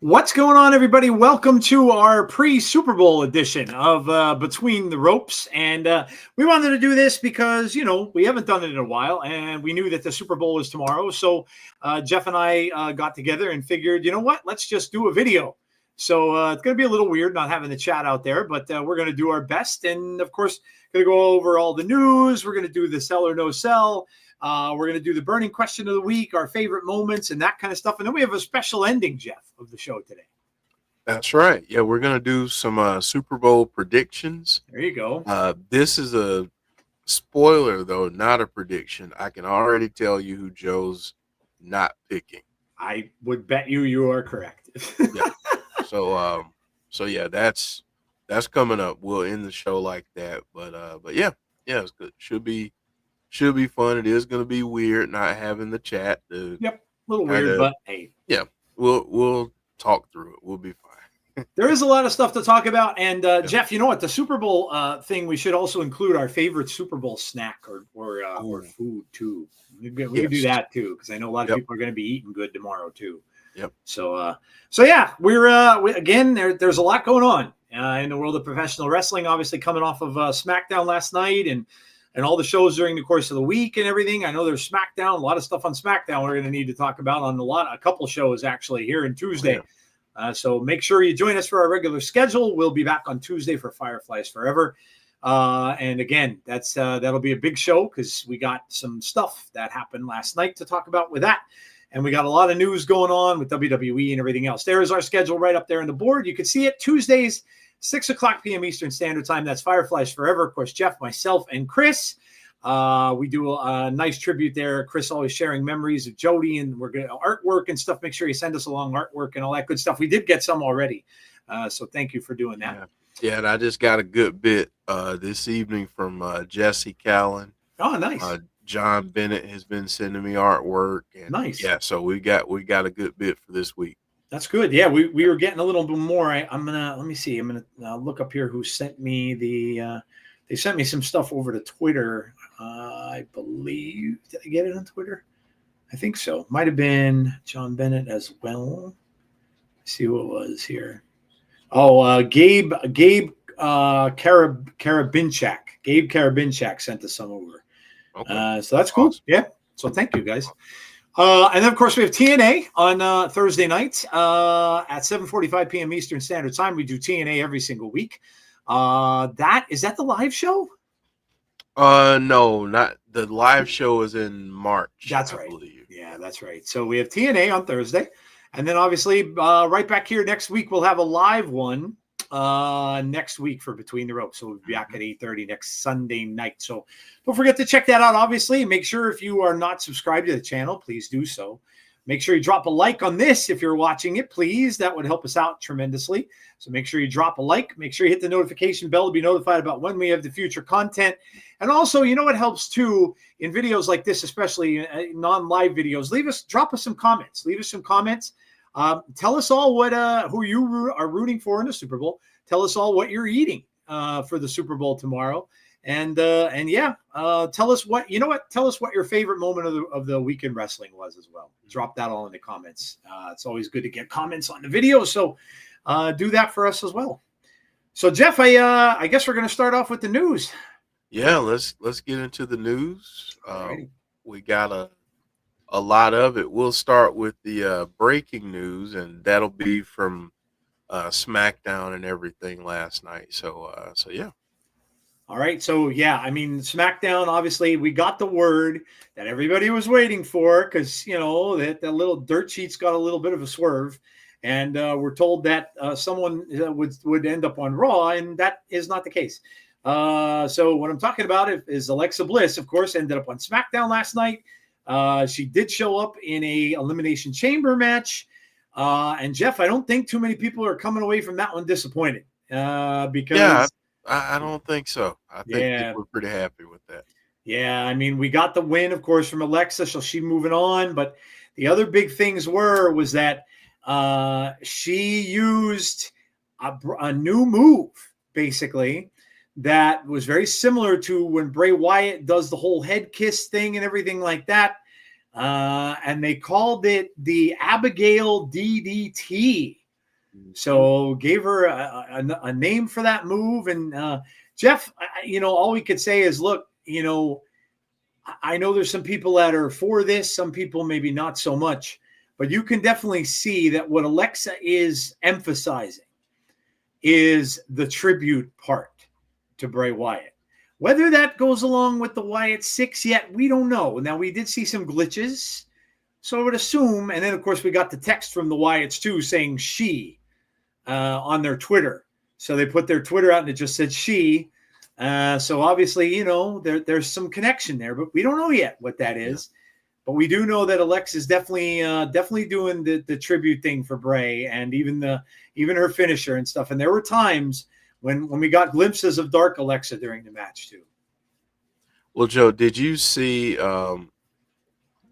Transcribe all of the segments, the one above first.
What's going on, everybody? Welcome to our pre-Super Bowl edition of Between the Ropes. And we wanted to do this because, you know, we haven't done it in a while, and we knew that the Super Bowl is tomorrow. So Jeff and I got together and figured, you know what, let's just do a video. So it's going to be a little weird not having the chat out there, but we're going to do our best. And, of course, going to go over all the news. We're going to do the sell or no sell. We're going to do the burning question of the week, our favorite moments, and that kind of stuff. And then we have a special ending, Jeff, of the show today. That's right. Yeah, we're going to do some Super Bowl predictions. There you go. This is a spoiler, though, not a prediction. I can already tell you who Joe's not picking. I would bet you are correct. Yeah. So yeah, that's coming up. We'll end the show like that. But yeah, it's good. Should be fun. It is going to be weird not having the chat. Yep, a little weird, but hey. Yeah, we'll talk through it. We'll be fine. There is a lot of stuff to talk about. And Jeff, you know what? The Super Bowl thing, we should also include our favorite Super Bowl snack or food too. We can do that too, because I know a lot of people are going to be eating good tomorrow too. Yep. So yeah, we're again there's a lot going on in the world of professional wrestling. Obviously, coming off of SmackDown last night and all the shows during the course of the week and everything. I know there's SmackDown, a lot of stuff on SmackDown we're going to need to talk about on a couple shows actually here on Tuesday. So make sure you join us for our regular schedule. We'll be back on Tuesday for Fireflies Forever. And again, that'll be a big show because we got some stuff that happened last night to talk about with that. And we got a lot of news going on with WWE and everything else. There is our schedule right up there on the board. You can see it Tuesdays, 6 o'clock p.m. Eastern Standard Time. That's Fireflies Forever. Of course, Jeff, myself, and Chris. We do a nice tribute there. Chris always sharing memories of Jody, and we're going to artwork and stuff. Make sure you send us along artwork and all that good stuff. We did get some already. So thank you for doing that. Yeah, and I just got a good bit this evening from Jesse Callan. Oh, nice. John Bennett has been sending me artwork. And nice. Yeah, so we got a good bit for this week. That's good. Yeah, we were getting a little bit more. Let me see. I'm gonna look up here who sent me they sent me some stuff over to Twitter. I believe, did I get it on Twitter? I think so. Might have been John Bennett as well. Let's see who it was here. Oh, Gabe Karabinchak. Gabe Karabinchak sent us some over. Okay. So that's cool. Awesome. Yeah. So thank you guys. And then, of course, we have TNA on Thursday night at 7:45 p.m. Eastern Standard Time. We do TNA every single week. Is that the live show? No, not the live show is in March. That's right. Yeah, that's right. So we have TNA on Thursday. And then, obviously, right back here next week, we'll have a live one next week for Between the Ropes. So we'll be back Mhm. at 8:30 next Sunday night. So don't forget to check that out, obviously. Make sure if you are not subscribed to the channel, please do so. Make sure you drop a like on this if you're watching it, please. That would help us out tremendously. So make sure you drop a like. Make sure you hit the notification bell to be notified about when we have the future content. And also, you know what helps too in videos like this, especially non-live videos, drop us some comments. Leave us some comments. Tell us all what who you are rooting for in the Super Bowl. Tell us all what you're eating for the Super Bowl tomorrow, and yeah, tell us what you know. What tell us what your favorite moment of the weekend wrestling was as well. Drop that all in the comments. It's always good to get comments on the video, so do that for us as well. So Jeff, I guess we're going to start off with the news. Yeah, let's get into the news. All righty. We got a lot of it. We'll start with the breaking news, and that'll be from SmackDown and everything last night. So yeah. All right. So, yeah, I mean, SmackDown, obviously, we got the word that everybody was waiting for because, that little dirt sheet's got a little bit of a swerve. And we're told that someone would end up on Raw, and that is not the case. So, what I'm talking about is Alexa Bliss, of course, ended up on SmackDown last night. She did show up in a Elimination Chamber match. And, Jeff, I don't think too many people are coming away from that one disappointed Yeah, because. I don't think so. I think Yeah, people are pretty happy with that. yeah, I mean, we got the win, of course, from Alexa, so she's moving on. But the other big things was that she used a new move, basically, that was very similar to when Bray Wyatt does the whole head kiss thing and everything like that. And they called it the Abigail DDT. Mhm. So gave her a name for that move. And Jeff, all we could say is, look, I know there's some people that are for this, some people maybe not so much, but you can definitely see that what Alexa is emphasizing is the tribute part to Bray Wyatt. Whether that goes along with the Wyatt Six yet, we don't know. Now, we did see some glitches, so I would assume, and then, of course, we got the text from the Wyatts, too, saying she on their Twitter. So they put their Twitter out and it just said she. So obviously, there's some connection there, but we don't know yet what that Yeah. is. But we do know that Alexa's definitely doing the tribute thing for Bray, and even her finisher and stuff. And there were times when we got glimpses of Dark Alexa during the match too. Well, Joe, did you see?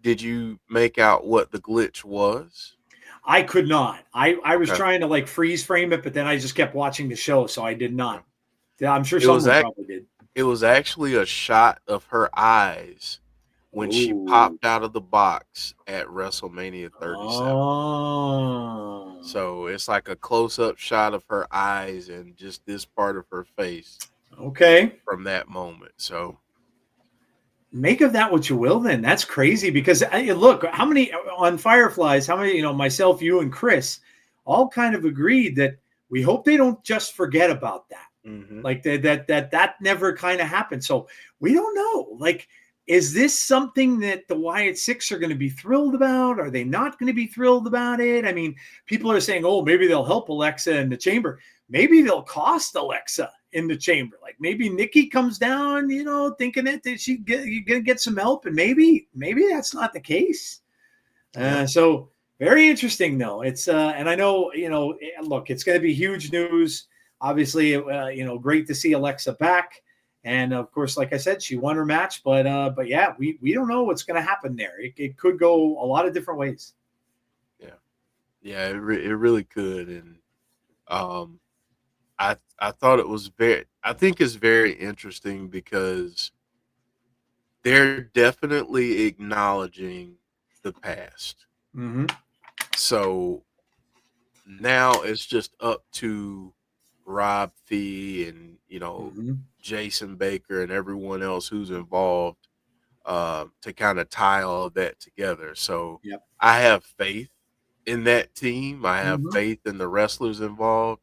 Did you make out what the glitch was? I could not. I was Okay. trying to like freeze frame it, but then I just kept watching the show, so I did Okay. not. Yeah, I'm sure It was someone act. probably did. It was actually a shot of her eyes when she Oh. popped out of the box at WrestleMania 37. Oh. So it's like a close up shot of her eyes and just this part of her face Okay. from that moment. So Make of that what you will then. That's crazy because look, how many on Fireflies, how many, myself, you, and Chris all kind of agreed that we hope they don't just forget about that. hmm Like that never kind of happened. So we don't know. Like, is this something that the Wyatt Six are going to be thrilled about? Are they not going to be thrilled about it? I mean, people are saying, oh, maybe they'll help Alexa in the chamber. Maybe they'll cost Alexa in the chamber. Like maybe Nikki comes down, thinking that you're going to get some help, and maybe that's not the case. yeah, So very interesting, though. It's and I know look, it's going to be huge news. Obviously, great to see Alexa back, and of course, like I said, she won her match. But yeah, we don't know what's going to happen there. It could go a lot of different ways. yeah, yeah. It really could, and um, I thought it was very. I think it's very interesting because they're definitely acknowledging the past. Mm-hmm. So now it's just up to Rob Fee and Mm-hmm. Jason Baker and everyone else who's involved to kind of tie all of that together. So Yep. I have faith in that team. I have Mm-hmm. faith in the wrestlers involved,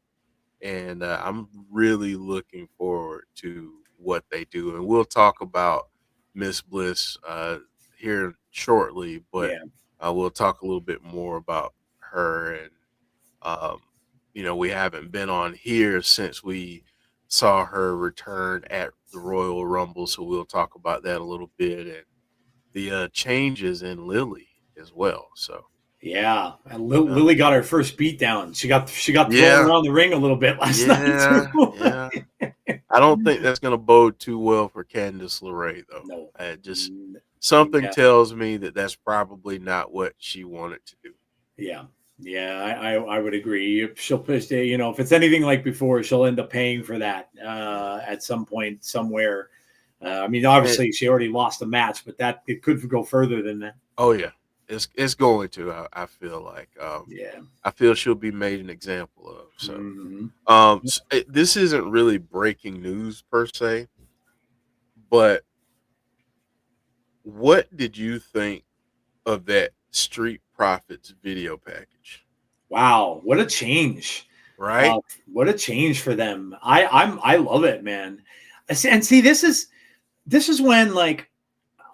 and I'm really looking forward to what they do. And we'll talk about Miss Bliss here shortly, but Yeah. we'll talk a little bit more about her and um, we haven't been on here since we saw her return at the Royal Rumble. So we'll talk about that a little bit, and the changes in Lily as well. So Yeah, and uh, Lily got her first beat down. She got thrown yeah, around the ring a little bit last night too. yeah, yeah. I don't think that's going to bode too well for Candice LeRae, though. No. Just something Yeah. tells me that that's probably not what she wanted to do. Yeah. Yeah, I would agree. She'll push, if it's anything like before, she'll end up paying for that at some point somewhere. I mean, And, obviously, she already lost a match, but that it could go further than that. oh yeah, it's going to. I feel like Yeah. I feel she'll be made an example of. So Hmm. this isn't really breaking news per se, but what did you think of that Street Profits video package? Wow, what a change! Right? What a change for them. I love it, man. And see, this is when, like,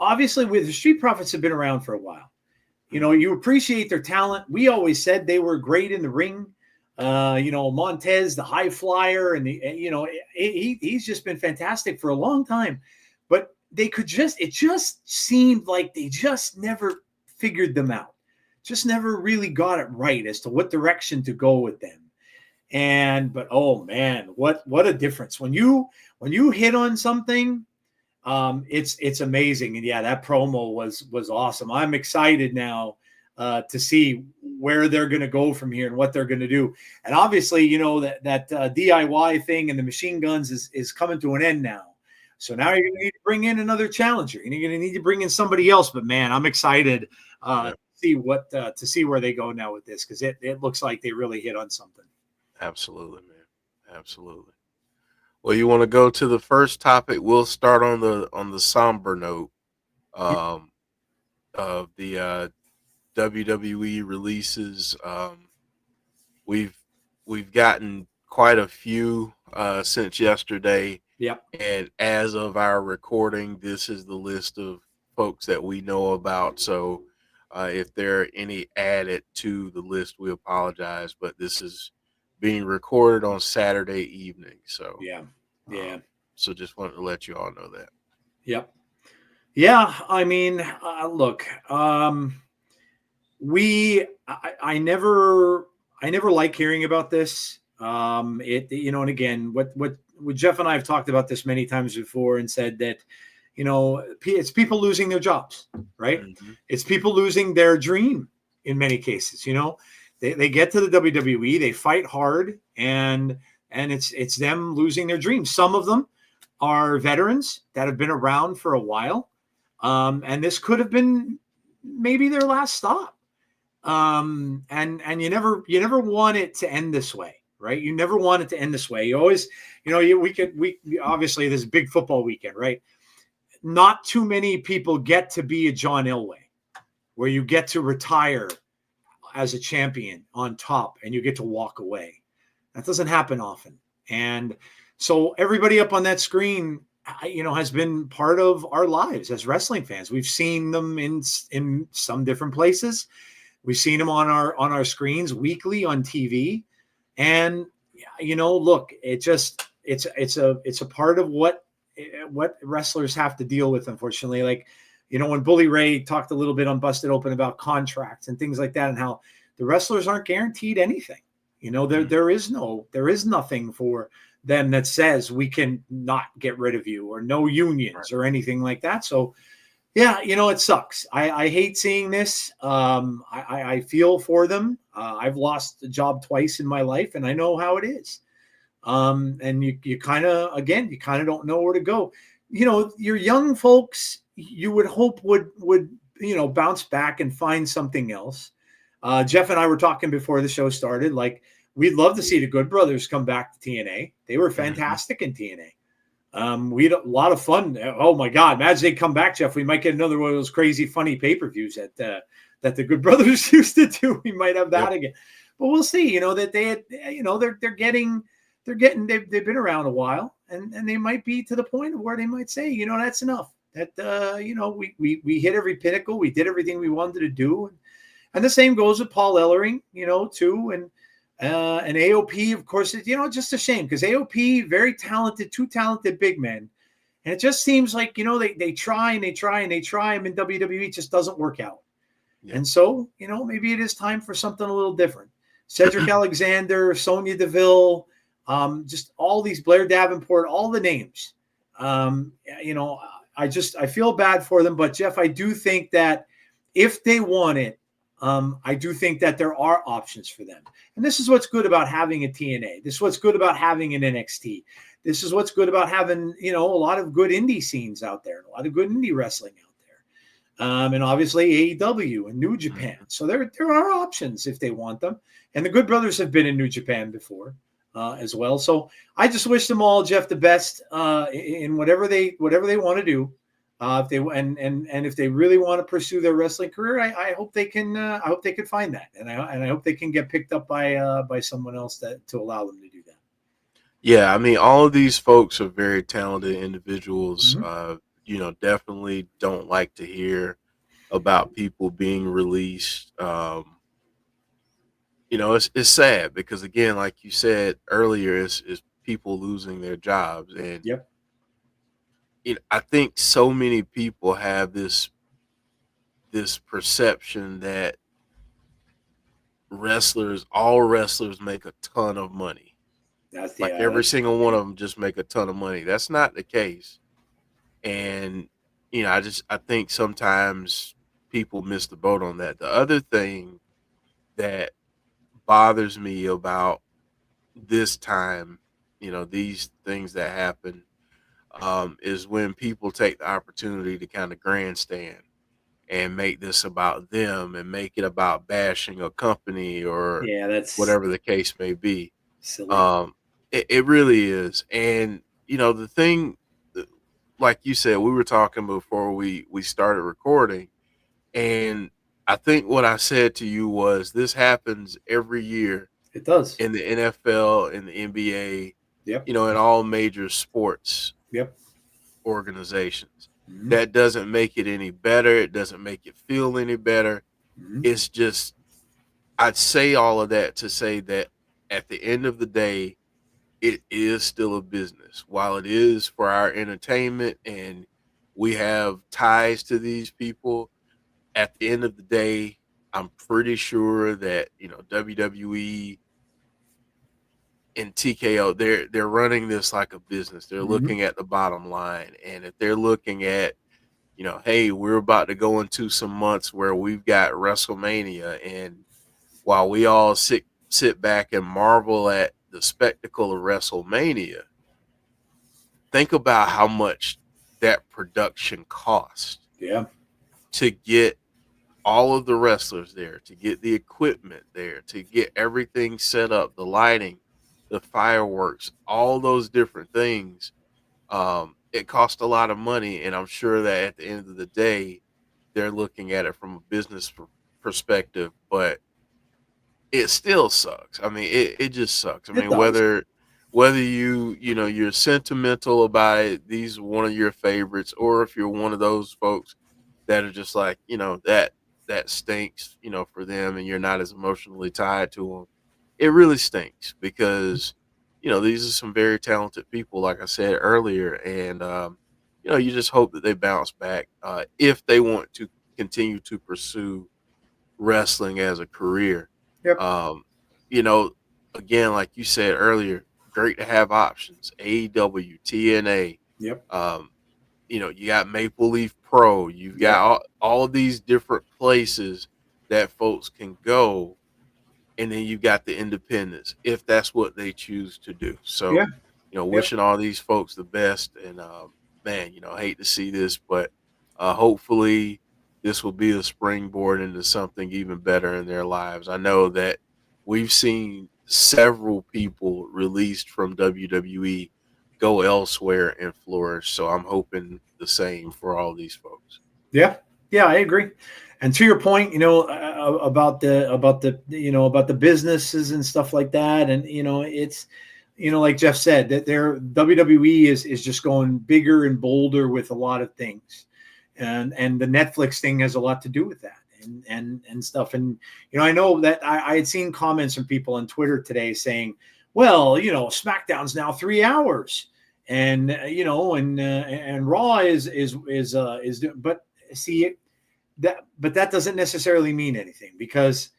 obviously, with the Street Profits have been around for a while. You appreciate their talent. We always said they were great in the ring. Montez, the high flyer, and he's just been fantastic for a long time. But it just seemed like they just never figured them out. Just never really got it right as to what direction to go with them. But oh man, what a difference when you hit on something. It's amazing, and yeah, that promo was awesome. I'm excited now to see where they're going to go from here and what they're going to do. And obviously, that DIY thing and the machine guns is coming to an end now. So now you're going to need to bring in another challenger, and you're going to need to bring in somebody else. But man, I'm excited Yeah, to see where they go now with this, because it looks like they really hit on something. absolutely, man. Absolutely. Well, you want to go to the first topic? We'll start on the somber note um, of the WWE releases. We've we've gotten quite a few since yesterday, Yep. and as of our recording, this is the list of folks that we know about. So, if there are any added to the list, we apologize. But this is being recorded on Saturday evening, so Yeah. um, Yeah. so just wanted to let you all know that. Yep. Yeah. I mean, look, I never like hearing about this. And again, what Jeff and I have talked about this many times before and said that, it's people losing their jobs, right? Hmm. It's people losing their dream in many cases. They get to the WWE, they fight hard, and it's them losing their dreams. Some of them are veterans that have been around for a while, and this could have been maybe their last stop. And you never want it to end this way, right? You never want it to end this way. You always, we obviously this is a big football weekend, right? Not too many people get to be a John Elway, where you get to retire as a champion on top and you get to walk away. That doesn't happen often. And so everybody up on that screen, has been part of our lives as wrestling fans. We've seen them in some different places. We've seen them on our screens weekly on TV. And look, it's a part of what wrestlers have to deal with, unfortunately. Like, when Bully Ray talked a little bit on Busted Open about contracts and things like that, and how the wrestlers aren't guaranteed anything. There is nothing for them that says we can not get rid of you, or no Right. unions or anything like that. So yeah, it sucks. I hate seeing this. I feel for them. I've lost a job twice in my life, and I know how it is. And you kind of, again, you kind of don't know where to go. Your young folks, you would hope would bounce back and find something else. Jeff and I were talking before the show started. Like, we'd love to see the Good Brothers come back to TNA. They were Hmm. fantastic in TNA. We had a lot of fun. Oh my God! Imagine they come back, Jeff. We might get another one of those crazy, funny pay-per-views that the Good Brothers used to do. We might have Yep. that again, but we'll see. That they had, they've been around a while, and they might be to the point of where they might say, that's enough. That we hit every pinnacle. We did everything we wanted to do, and the same goes with Paul Ellering, too. And And AOP, of course, just a shame because AOP, very talented, two talented big men. And it just seems like, they try and they try and they try them in WWE. It just doesn't work out. Yeah. And so, maybe it is time for something a little different. Cedric Alexander, Sonya Deville, just all these, Blair Davenport, all the names. Um, you know, I feel bad for them, but Jeff, I do think that if they want it, I do think that there are options for them. And this is what's good about having a TNA. This is what's good about having an NXT. This is what's good about having, a lot of good indie scenes out there, and a lot of good indie wrestling out there. And obviously AEW and New Japan. So there are options if they want them. And the Good Brothers have been in New Japan before as well. So I just wish them all, Jeff, the best in whatever they want to do. If they and if they really want to pursue their wrestling career, I hope they can. I hope they can find that, and I hope they can get picked up by someone else to allow them to do that. Yeah, I mean, all of these folks are very talented individuals. Definitely don't like to hear about people being released. It's sad because, again, like you said earlier, is people losing their jobs, and Yep. I think so many people have this perception that all wrestlers make a ton of money. Like every That's single one of them just make a ton of money. That's not the case. And I think sometimes people miss the boat on that. The other thing that bothers me about this time, these things that happen, is when people take the opportunity to kind of grandstand and make this about them and make it about bashing a company or that's whatever the case may be. silly. Um, it really is. And, the thing, like you said, we were talking before we started recording, and I think what I said to you was this happens every year It does. in the NFL, in the NBA, Yep. in all major sports Yep. organizations. Mm-hmm. That doesn't make it any better. It doesn't make it feel any better. Mm-hmm. It's just, I'd say all of that to say that at the end of the day, it is still a business. While it is for our entertainment and we have ties to these people, at the end of the day, I'm pretty sure that, WWE and TKO, they're running this like a business. They're Mm-hmm. looking at the bottom line. And if they're looking at, hey, we're about to go into some months where we've got WrestleMania, and while we all sit back and marvel at the spectacle of WrestleMania, think about how much that production cost Yeah. to get all of the wrestlers there, to get the equipment there, to get everything set up, the lighting, the fireworks, all those different things. It cost a lot of money, and I'm sure that at the end of the day, they're looking at it from a business perspective, but it still sucks. I mean, it just sucks. I It mean, does. whether you're sentimental about it, these are one of your favorites, or if you're one of those folks that are just like, that stinks, for them, and you're not as emotionally tied to them. It really stinks because, these are some very talented people, like I said earlier, and you just hope that they bounce back if they want to continue to pursue wrestling as a career. Yep. Um, you know, again, like you said earlier, great to have options. AEW, TNA, Yep. you got Maple Leaf Pro, you've got Yep. all these different places that folks can go, and then you got the independents if that's what they choose to do. Yeah. So, Yep. wishing all these folks the best, and man, hate to see this, but hopefully this will be a springboard into something even better in their lives. I know that we've seen several people released from WWE go elsewhere and flourish, so I'm hoping the same for all these folks. Yeah, yeah, I agree. And to your point, about the businesses and stuff like that, and it's like Jeff said, that their WWE is just going bigger and bolder with a lot of things, and the Netflix thing has a lot to do with that. and stuff. And I know that I had seen comments from people on Twitter today saying, well, SmackDown's now 3 hours, and and Raw is but see but that doesn't necessarily mean anything, because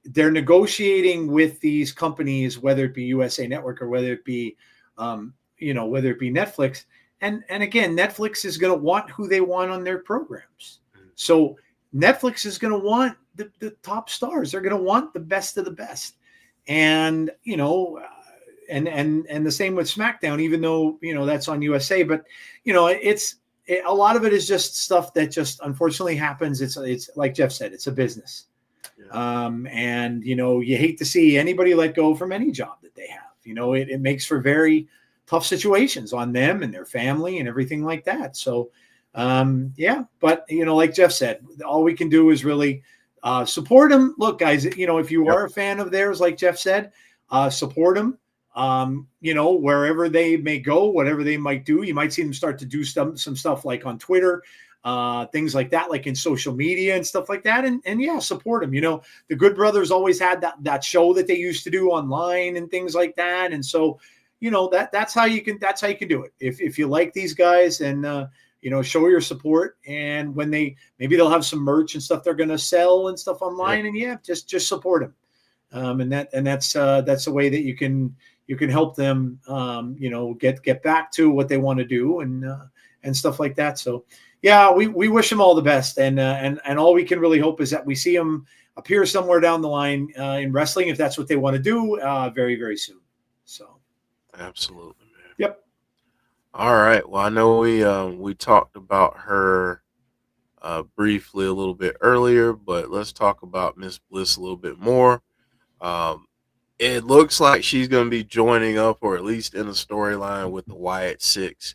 they're negotiating with these companies, whether it be USA Network or whether it be whether it be Netflix. And again, Netflix is going to want who they want on their programs. So Netflix is going to want the top stars. They're going to want the best of the best. And, and the same with SmackDown, even though, that's on USA, but, a lot of it is just stuff that just unfortunately happens. It's like Jeff said, it's a business. Yeah. And, you hate to see anybody let go from any job that they have. It makes for very tough situations on them and their family and everything like that. So, but, like Jeff said, all we can do is really support them. Look, guys, if you are a fan of theirs, like Jeff said, support them. Wherever they may go, whatever they might do, you might see them start to do some stuff like on Twitter, things like that, like in social media and stuff like that. And yeah, support them. The Good Brothers always had that show that they used to do online and things like that. And so, that's how you can do it. If you like these guys, and, show your support. And when maybe they'll have some merch and stuff they're going to sell and stuff online, and just support them. And that's the way that you can help them, get back to what they want to do and stuff like that. So, yeah, we wish them all the best, and all we can really hope is that we see them appear somewhere down the line in wrestling, if that's what they want to do, very, very soon. So, absolutely, man. Yep. All right. Well, I know we talked about her briefly a little bit earlier, but let's talk about Miss Bliss a little bit more. It looks like she's going to be joining up, or at least in a storyline, with the Wyatt Six,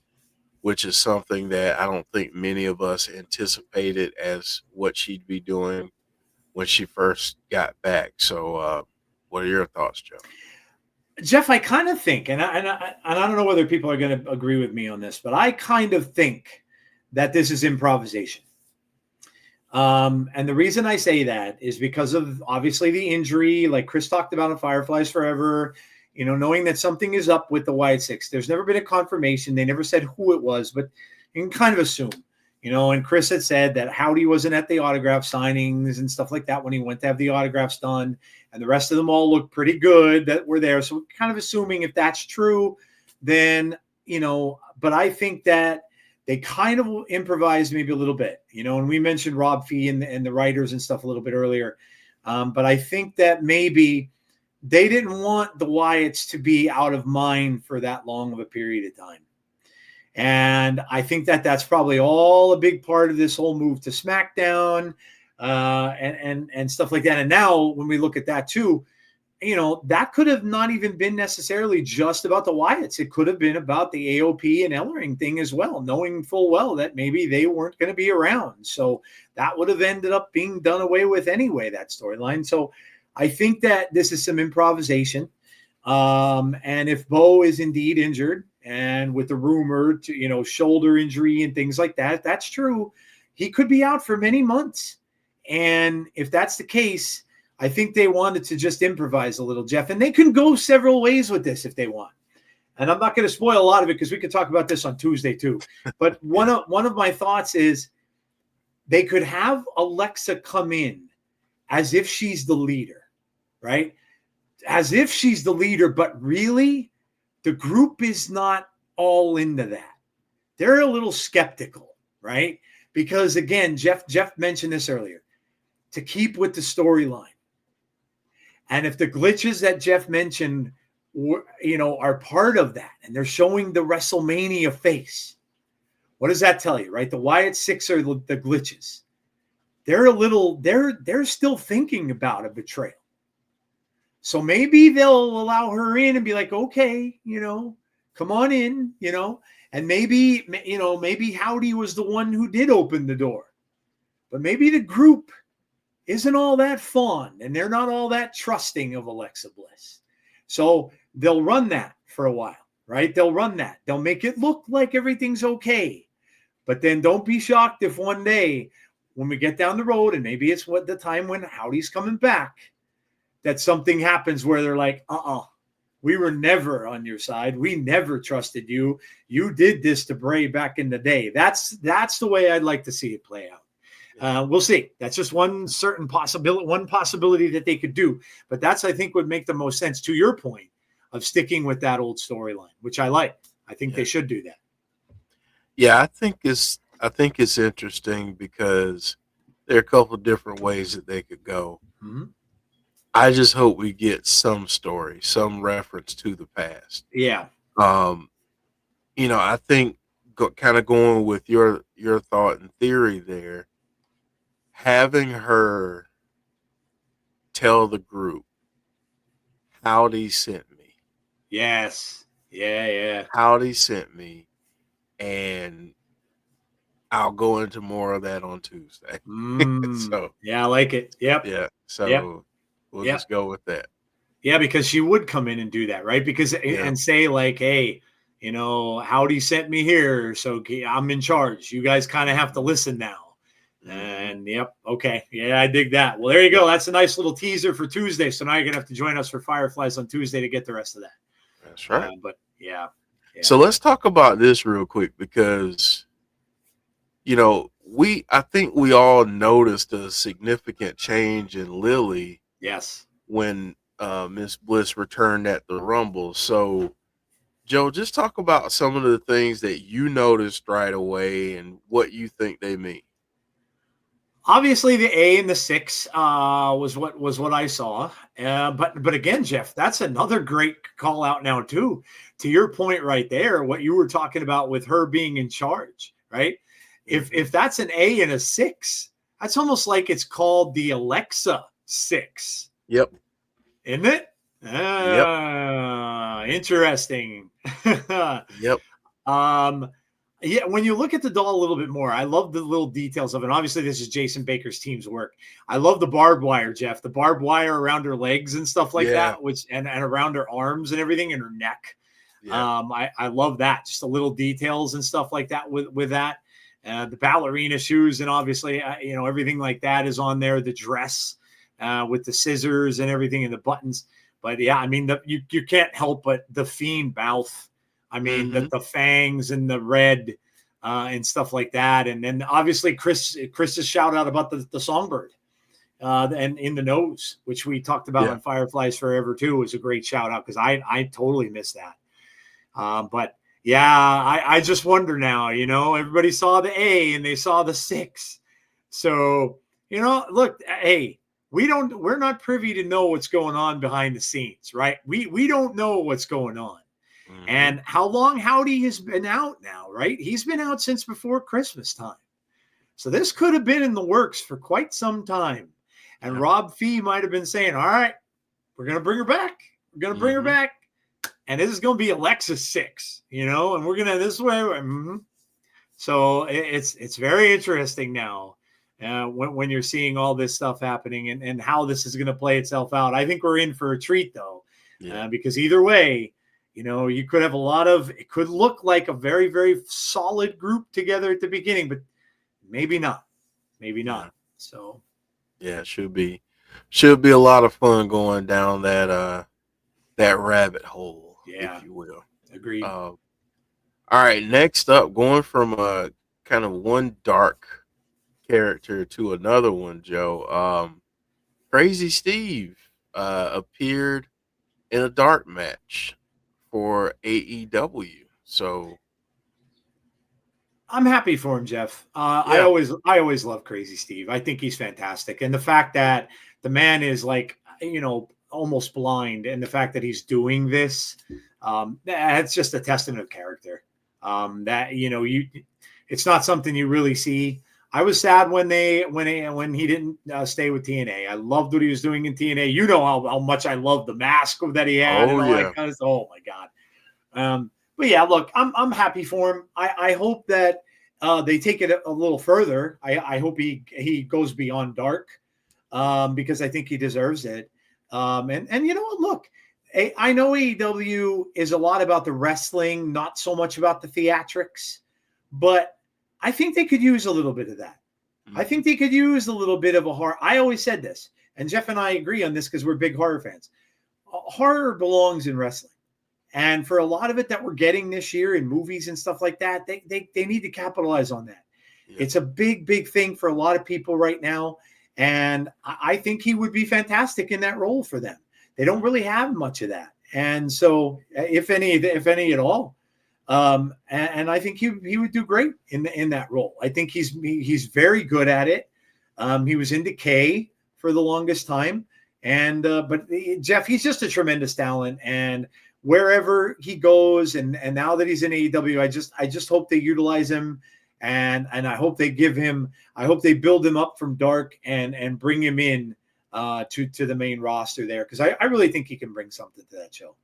which is something that I don't think many of us anticipated as what she'd be doing when she first got back. So, what are your thoughts, Joe? Jeff, I kind of think, and I don't know whether people are going to agree with me on this, but I kind of think that this is improvisation. And the reason I say that is because of obviously the injury, like Chris talked about in Fireflies Forever, knowing that something is up with the Wyatt Six. There's never been a confirmation. They never said who it was, but you can kind of assume, and Chris had said that Howdy wasn't at the autograph signings and stuff like that when he went to have the autographs done, and the rest of them all looked pretty good that were there. So kind of assuming if that's true, then, but I think that they kind of improvised maybe a little bit, and we mentioned Rob Fee and the writers and stuff a little bit earlier. But I think that maybe they didn't want the Wyatts to be out of mind for that long of a period of time. And I think that that's probably all a big part of this whole move to SmackDown and stuff like that. And now when we look at that too, that could have not even been necessarily just about the Wyatts. It could have been about the AOP and Ellering thing as well, knowing full well that maybe they weren't going to be around. So that would have ended up being done away with anyway, that storyline. So I think that this is some improvisation. And if Bo is indeed injured, and with the rumor to, shoulder injury and things like that, if that's true, he could be out for many months. And if that's the case, I think they wanted to just improvise a little, Jeff, and they can go several ways with this if they want. And I'm not going to spoil a lot of it because we could talk about this on Tuesday too. But one of my thoughts is they could have Alexa come in as if she's the leader, right? As if she's the leader, but really the group is not all into that. They're a little skeptical, right? Because again, Jeff mentioned this earlier, to keep with the storyline. And if the glitches that Jeff mentioned, are part of that, and they're showing the WrestleMania face, what does that tell you, right? The Wyatt Six are the glitches. They're still thinking about a betrayal. So maybe they'll allow her in and be like, okay, come on in, and maybe Howdy was the one who did open the door, but maybe the group isn't all that fond and they're not all that trusting of Alexa Bliss. So they'll run that for a while, right? They'll run that. They'll make it look like everything's okay. But then don't be shocked if one day when we get down the road, and maybe it's what the time when Howdy's coming back, that something happens where they're like, we were never on your side. We never trusted you. You did this to Bray back in the day. That's the way I'd like to see it play out. We'll see. That's just one possibility that they could do. But that's, I think, would make the most sense, to your point, of sticking with that old storyline, which I like. I think they should do that. Yeah, I think it's interesting because there are a couple of different ways that they could go. Mm-hmm. I just hope we get some story, some reference to the past. Yeah. I think kind of going with your thought and theory there, having her tell the group, Howdy sent me. Yes. Yeah. Howdy sent me, and I'll go into more of that on Tuesday. So yeah, I like it. Yep. Yeah. So we'll just go with that. Yeah, because she would come in and do that, right? Because and say like, hey, Howdy sent me here, so I'm in charge. You guys kind of have to listen now. And okay. Yeah, I dig that. Well, there you go. That's a nice little teaser for Tuesday. So now you're gonna have to join us for Fireflies on Tuesday to get the rest of that. That's right. But yeah. So let's talk about this real quick because I think we all noticed a significant change in Lily. Yes. When Miss Bliss returned at the Rumble. So, Joe, just talk about some of the things that you noticed right away and what you think they mean. Obviously, the A and the 6 was what I saw. But again, Jeff, that's another great call out now too. To your point right there, what you were talking about with her being in charge, right? If that's an A and a 6, that's almost like it's called the Alexa 6. Yep. Isn't it? Yep. Interesting. Yep. Yeah, when you look at the doll a little bit more, I love the little details of it. Obviously, this is Jason Baker's team's work. I love the barbed wire, Jeff, the barbed wire around her legs and stuff like that, which and around her arms and everything and her neck. Yeah. I love that. Just the little details and stuff like that with that. The ballerina shoes and obviously, everything like that is on there. The dress with the scissors and everything and the buttons. But yeah, I mean, you can't help but the Fiend mouth. I mean, the fangs and the red and stuff like that. And then obviously Chris's shout out about the songbird and in the nose, which we talked about on Fireflies Forever too, was a great shout out because I totally missed that. But yeah, I just wonder now, everybody saw the A and they saw the 6. So, look, hey, we're not privy to know what's going on behind the scenes, right? We don't know what's going on. Mm-hmm. And how long Howdy has been out now, right? He's been out since before Christmas time. So this could have been in the works for quite some time. And Rob Fee might have been saying, all right, we're going to bring her back. We're going to bring her back. And this is going to be Alexis 6, and we're going to this way. So it's very interesting now when you're seeing all this stuff happening and how this is going to play itself out. I think we're in for a treat, though, because either way, you could have it could look like a very, very solid group together at the beginning, but maybe not. So, yeah, it should be a lot of fun going down that rabbit hole, if you will. Agreed. All right, next up, going from a kind of one dark character to another one, Joe. Crazy Steve appeared in a dark match for AEW. So I'm happy for him, Jeff. I always love Crazy Steve. I think he's fantastic. And the fact that the man is like, almost blind, and the fact that he's doing this, that's just a testament of character. That it's not something you really see. I was sad when he didn't stay with TNA. I loved what he was doing in TNA. You know how much I love the mask that he had. Oh my god. But yeah, look, I'm happy for him. I hope that they take it a little further. I hope he goes beyond dark because I think he deserves it. And you know what? Look, I know AEW is a lot about the wrestling, not so much about the theatrics, but I think they could use a little bit of that. I Mhm. think they could use a little bit of a horror. I always said this, and Jeff and I agree on this because we're big horror fans. Horror belongs in wrestling. And for a lot of it that we're getting this year in movies and stuff like that, they need to capitalize on that. Yeah. It's a big, big thing for a lot of people right now. And I think he would be fantastic in that role for them. They don't really have much of that. And so if any at all. And I think he would do great in that role. I think he's very good at it. He was in Decay for the longest time. And but Jeff, he's just a tremendous talent, and wherever he goes, and now that he's in AEW, I just hope they utilize him, and I hope they build him up from dark and bring him in to the main roster there, because I really think he can bring something to that show.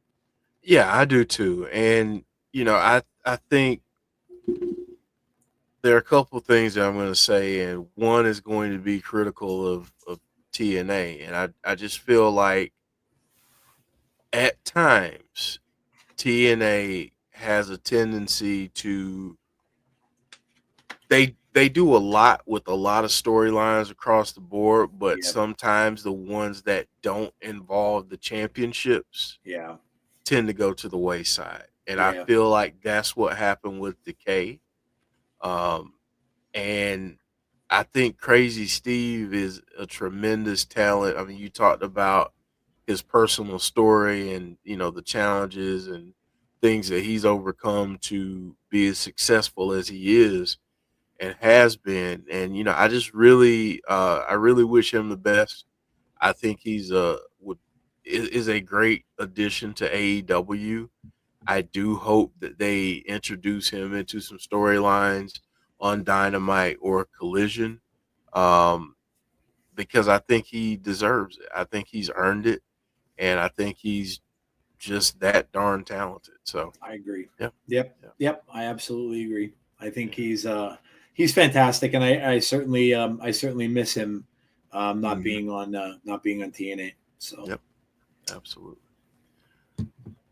Yeah, I do too. And I think there are a couple things that I'm going to say, and one is going to be critical of TNA, and I just feel like at times TNA has a tendency to they do a lot with a lot of storylines across the board, but Yeah, sometimes the ones that don't involve the championships yeah, tend to go to the wayside. And I yeah. feel like that's what happened with Decay. Um, and I think Crazy Steve is a tremendous talent. I mean, you talked about his personal story and the challenges and things that he's overcome to be as successful as he is and has been. And I really wish him the best. I think he's would is a great addition to AEW. I do hope that they introduce him into some storylines on Dynamite or Collision, um, because I think he deserves it. I think he's earned it, and I think he's just that darn talented. So, I agree. yeah, Yep, yeah, yep. I absolutely agree. I think yeah. he's fantastic, and I certainly miss him Mhm. not being on TNA. So Yep, absolutely.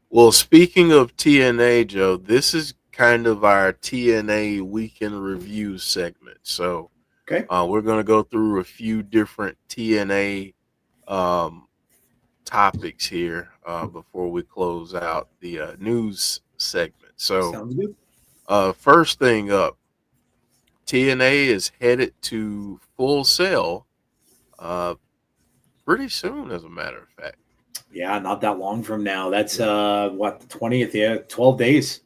Well, speaking of TNA, Joe, this is kind of our TNA weekend review segment. So, okay, we're going to go through a few different TNA um, topics here before we close out the news segment. So, sounds good. first thing up, TNA is headed to Full Sail uh, pretty soon, as a matter of fact. Yeah, not that long from now. That's Yeah. what, the 20th. Yeah, 12 days.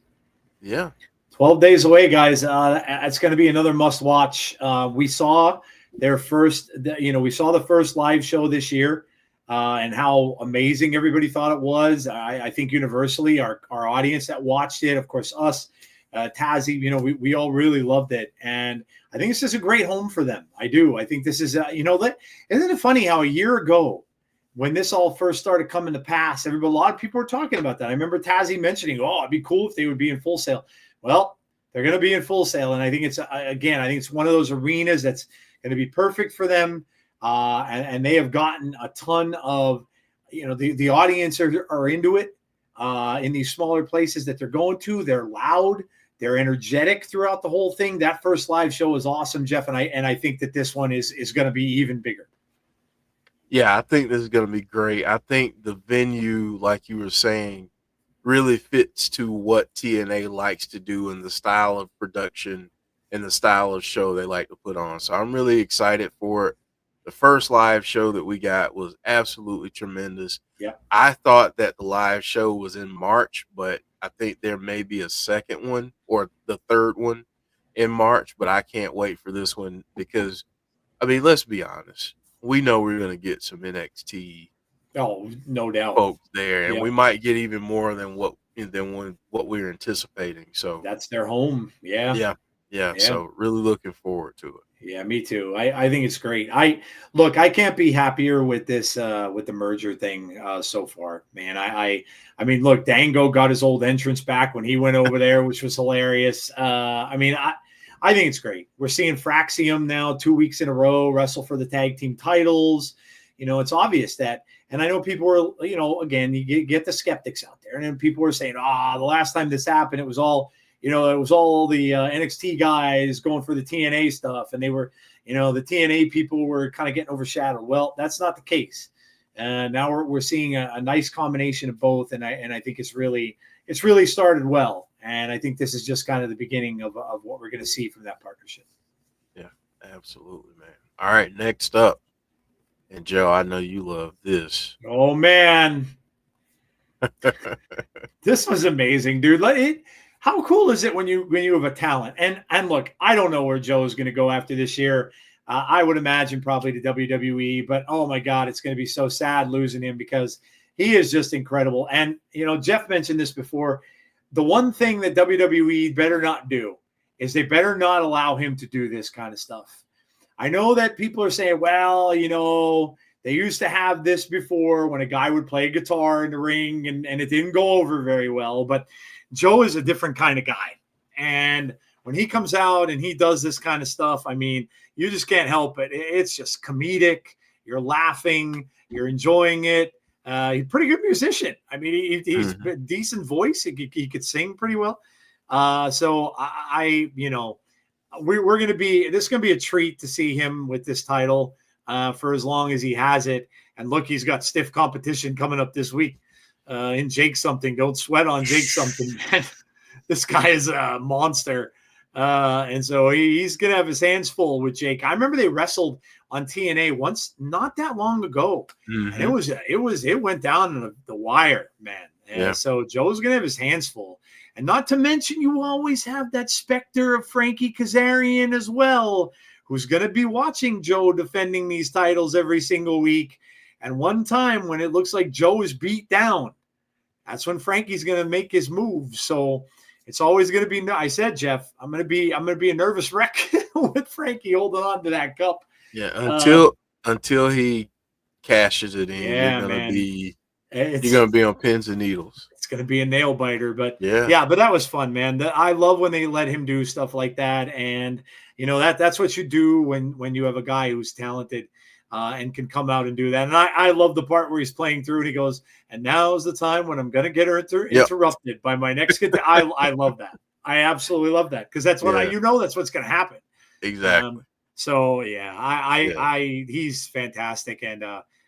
Yeah. 12 days away, guys. It's going to be another must watch. We saw we saw the first live show this year, and how amazing everybody thought it was. I think universally, our audience that watched it, of course, us, Tazzy, we all really loved it. And I think this is a great home for them. I do. I think this is, isn't it funny how a year ago, when this all first started coming to pass, a lot of people were talking about that. I remember Tazzy mentioning, "Oh, it'd be cool if they would be in Full Sail." Well, they're going to be in Full Sail, and I think I think it's one of those arenas that's going to be perfect for them. And they have gotten a ton of, the audience are into it in these smaller places that they're going to. They're loud, they're energetic throughout the whole thing. That first live show was awesome, Jeff, and I think that this one is going to be even bigger. Yeah, I think this is going to be great. I think the venue, like you were saying, really fits to what TNA likes to do and the style of production and the style of show they like to put on. So I'm really excited for it. The first live show that we got was absolutely tremendous. Yeah. I thought that the live show was in March, but I think there may be a second one or the third one in March, but I can't wait for this one because, I mean, let's be honest. We know we're going to get some NXT Oh, no doubt. folks there, and Yeah, we might get even more than what we are anticipating. So that's their home. Yeah, yeah, yeah. yeah. So really looking forward to it. Yeah, me too. I think it's great. I can't be happier with this with the merger thing so far, man. I mean, look, Dango got his old entrance back when he went over there, which was hilarious. I think it's great. We're seeing Fraxium now 2 weeks in a row wrestle for the tag team titles. It's obvious that, and I know people were, again, you get the skeptics out there, and then people were saying, the last time this happened, it was all, it was all the NXT guys going for the TNA stuff, and they were, the TNA people were kind of getting overshadowed. Well, that's not the case. Now we're seeing a nice combination of both, and I think it's really started well. And I think this is just kind of the beginning of what we're going to see from that partnership. Yeah, absolutely, man. All right, next up, and Joe, I know you love this. Oh man, this was amazing, dude. How cool is it when you have a talent? And look, I don't know where Joe is going to go after this year. I would imagine probably to WWE, but oh my God, it's going to be so sad losing him because he is just incredible. And Jeff mentioned this before. The one thing that WWE better not do is they better not allow him to do this kind of stuff. I know that people are saying, well, they used to have this before when a guy would play guitar in the ring and it didn't go over very well. But Joe is a different kind of guy. And when he comes out and he does this kind of stuff, I mean, you just can't help it. It's just comedic. You're laughing. You're enjoying it. He's a pretty good musician. I mean, he's a decent voice. He could sing pretty well. So we're going to be, this is going to be a treat to see him with this title for as long as he has it. And look, he's got stiff competition coming up this week in Jake something. Don't sweat on Jake something, man. This guy is a monster. And so he's going to have his hands full with Jake. I remember they wrestled on TNA once, not that long ago. And it went down to the wire, man. And so Joe's going to have his hands full. And not to mention, you always have that specter of Frankie Kazarian as well, who's going to be watching Joe defending these titles every single week. And one time when it looks like Joe is beat down, that's when Frankie's going to make his move. So it's always going to be, I said, Jeff, I'm going to be a nervous wreck with Frankie holding on to that cup. Yeah. Until he cashes it in, you're going to be on pins and needles. It's going to be a nail biter, but but that was fun, man. I love when they let him do stuff like that. And that's what you do when you have a guy who's talented and can come out and do that. And I love the part where he's playing through and he goes, and now's the time when I'm going to get her interrupted by my next kid. I love that. I absolutely love that because that's what that's what's going to happen. Exactly. He's fantastic and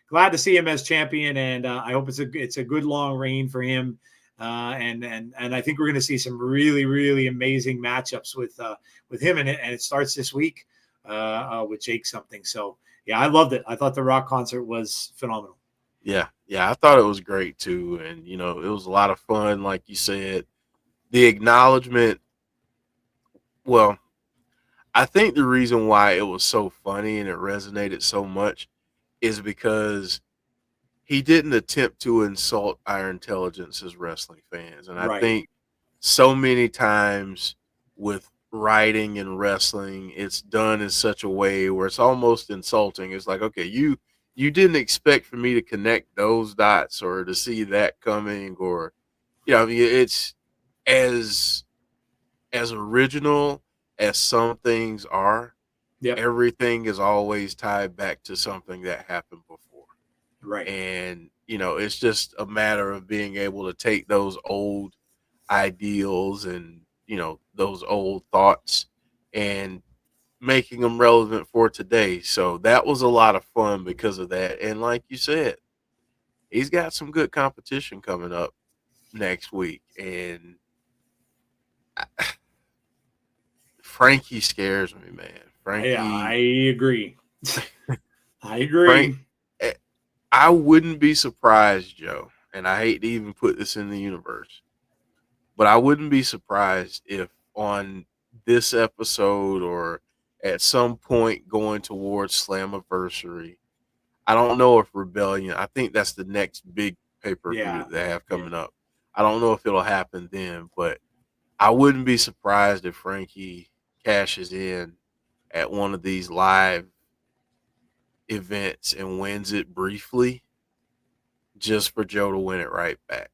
glad to see him as champion. And I hope it's a good long reign for him. And I think we're going to see some really, really amazing matchups with him. And it starts this week with Jake something. So yeah, I loved it. I thought the rock concert was phenomenal. Yeah. I thought it was great too. And, it was a lot of fun. Like you said, the acknowledgement. Well, I think the reason why it was so funny and it resonated so much is because he didn't attempt to insult our intelligence as wrestling fans. And I think so many times with writing and wrestling, it's done in such a way where it's almost insulting. It's like, okay, you didn't expect for me to connect those dots or to see that coming or, it's as original as some things are. Yep. Everything is always tied back to something that happened before. Right. And, it's just a matter of being able to take those old ideals and, those old thoughts and making them relevant for today. So that was a lot of fun because of that. And like you said, he's got some good competition coming up next week. And Frankie scares me, man. Frankie. Yeah, I agree. I agree. I wouldn't be surprised, Joe, and I hate to even put this in the universe, but I wouldn't be surprised if on this episode or at some point going towards Slammiversary, I don't know if Rebellion, I think that's the next big pay-per-view that they have coming up. I don't know if it'll happen then, but I wouldn't be surprised if Frankie cashes in at one of these live events and wins it briefly just for Joe to win it right back.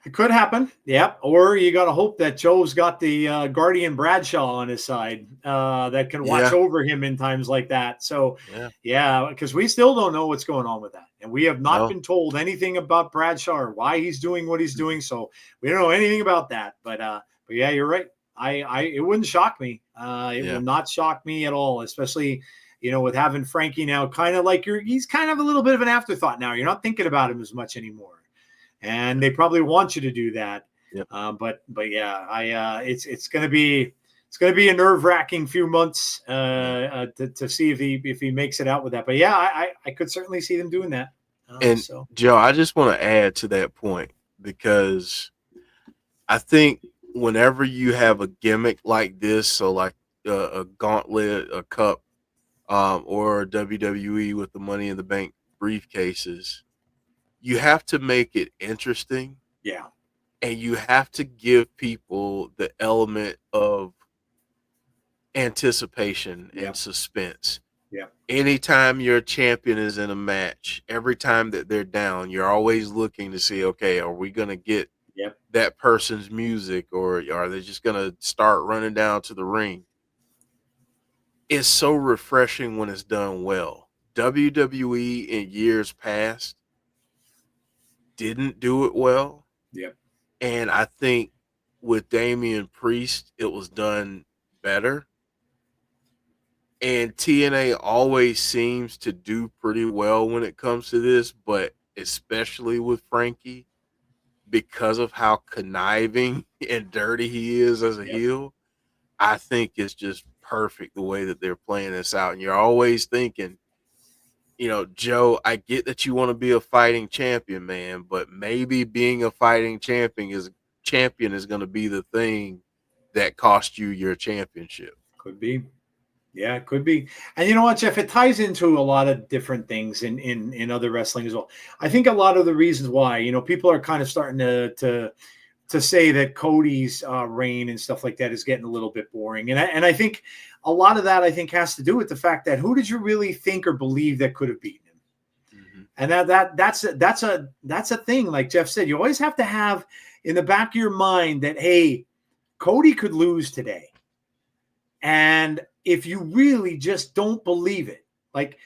It could happen. Yep. Or you got to hope that Joe's got the Guardian Bradshaw on his side that can watch over him in times like that. So, because we still don't know what's going on with that. And we have not been told anything about Bradshaw or why he's doing what he's doing. So we don't know anything about that. But But yeah, you're right. It wouldn't shock me. It Yeah. will not shock me at all, especially, with having Frankie now kind of like he's kind of a little bit of an afterthought now. You're not thinking about him as much anymore. And they probably want you to do that. Yep. But yeah, it's gonna be a nerve-wracking few months to see if he makes it out with that. But yeah, I could certainly see them doing that. And So Joe, I just want to add to that point because I think whenever you have a gimmick like this, so like a gauntlet, a cup, or WWE with the Money in the Bank briefcases, you have to make it interesting yeah, and you have to give people the element of anticipation yeah, and suspense. yeah, Anytime your champion is in a match, every time that they're down, you're always looking to see, okay, are we going to get yeah, that person's music, or are they just going to start running down to the ring? It's so refreshing when it's done well. WWE in years past didn't do it well. yeah, And I think with Damian Priest, it was done better. And TNA always seems to do pretty well when it comes to this, but especially with Frankie, because of how conniving and dirty he is as a yeah. heel, I think it's just perfect the way that they're playing this out. And you're always thinking, Joe, I get that you want to be a fighting champion, man, but maybe being a fighting champion is going to be the thing that cost you your championship. Could be. Yeah, it could be. And you know what, Jeff? It ties into a lot of different things in other wrestling as well. I think a lot of the reasons why, people are kind of starting to say that Cody's reign and stuff like that is getting a little bit boring. And I think a lot of that has to do with the fact that who did you really think or believe that could have beaten him? Mm-hmm. And that's a thing. Like Jeff said, you always have to have in the back of your mind that, hey, Cody could lose today. And if you really just don't believe it, like,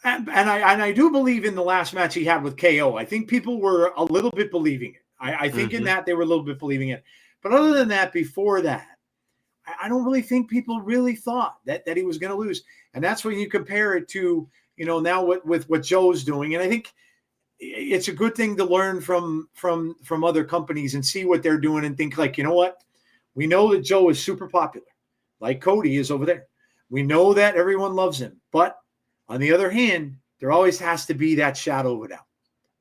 and I do believe in the last match he had with KO. I think people were a little bit believing it. I think in Mm-hmm. that they were a little bit believing it. But other than that, before that, I don't really think people really thought that he was going to lose. And that's when you compare it to, now with what Joe's doing. And I think it's a good thing to learn from other companies and see what they're doing and think like, you know what? We know that Joe is super popular, like Cody is over there. We know that everyone loves him. But on the other hand, there always has to be that shadow of a doubt.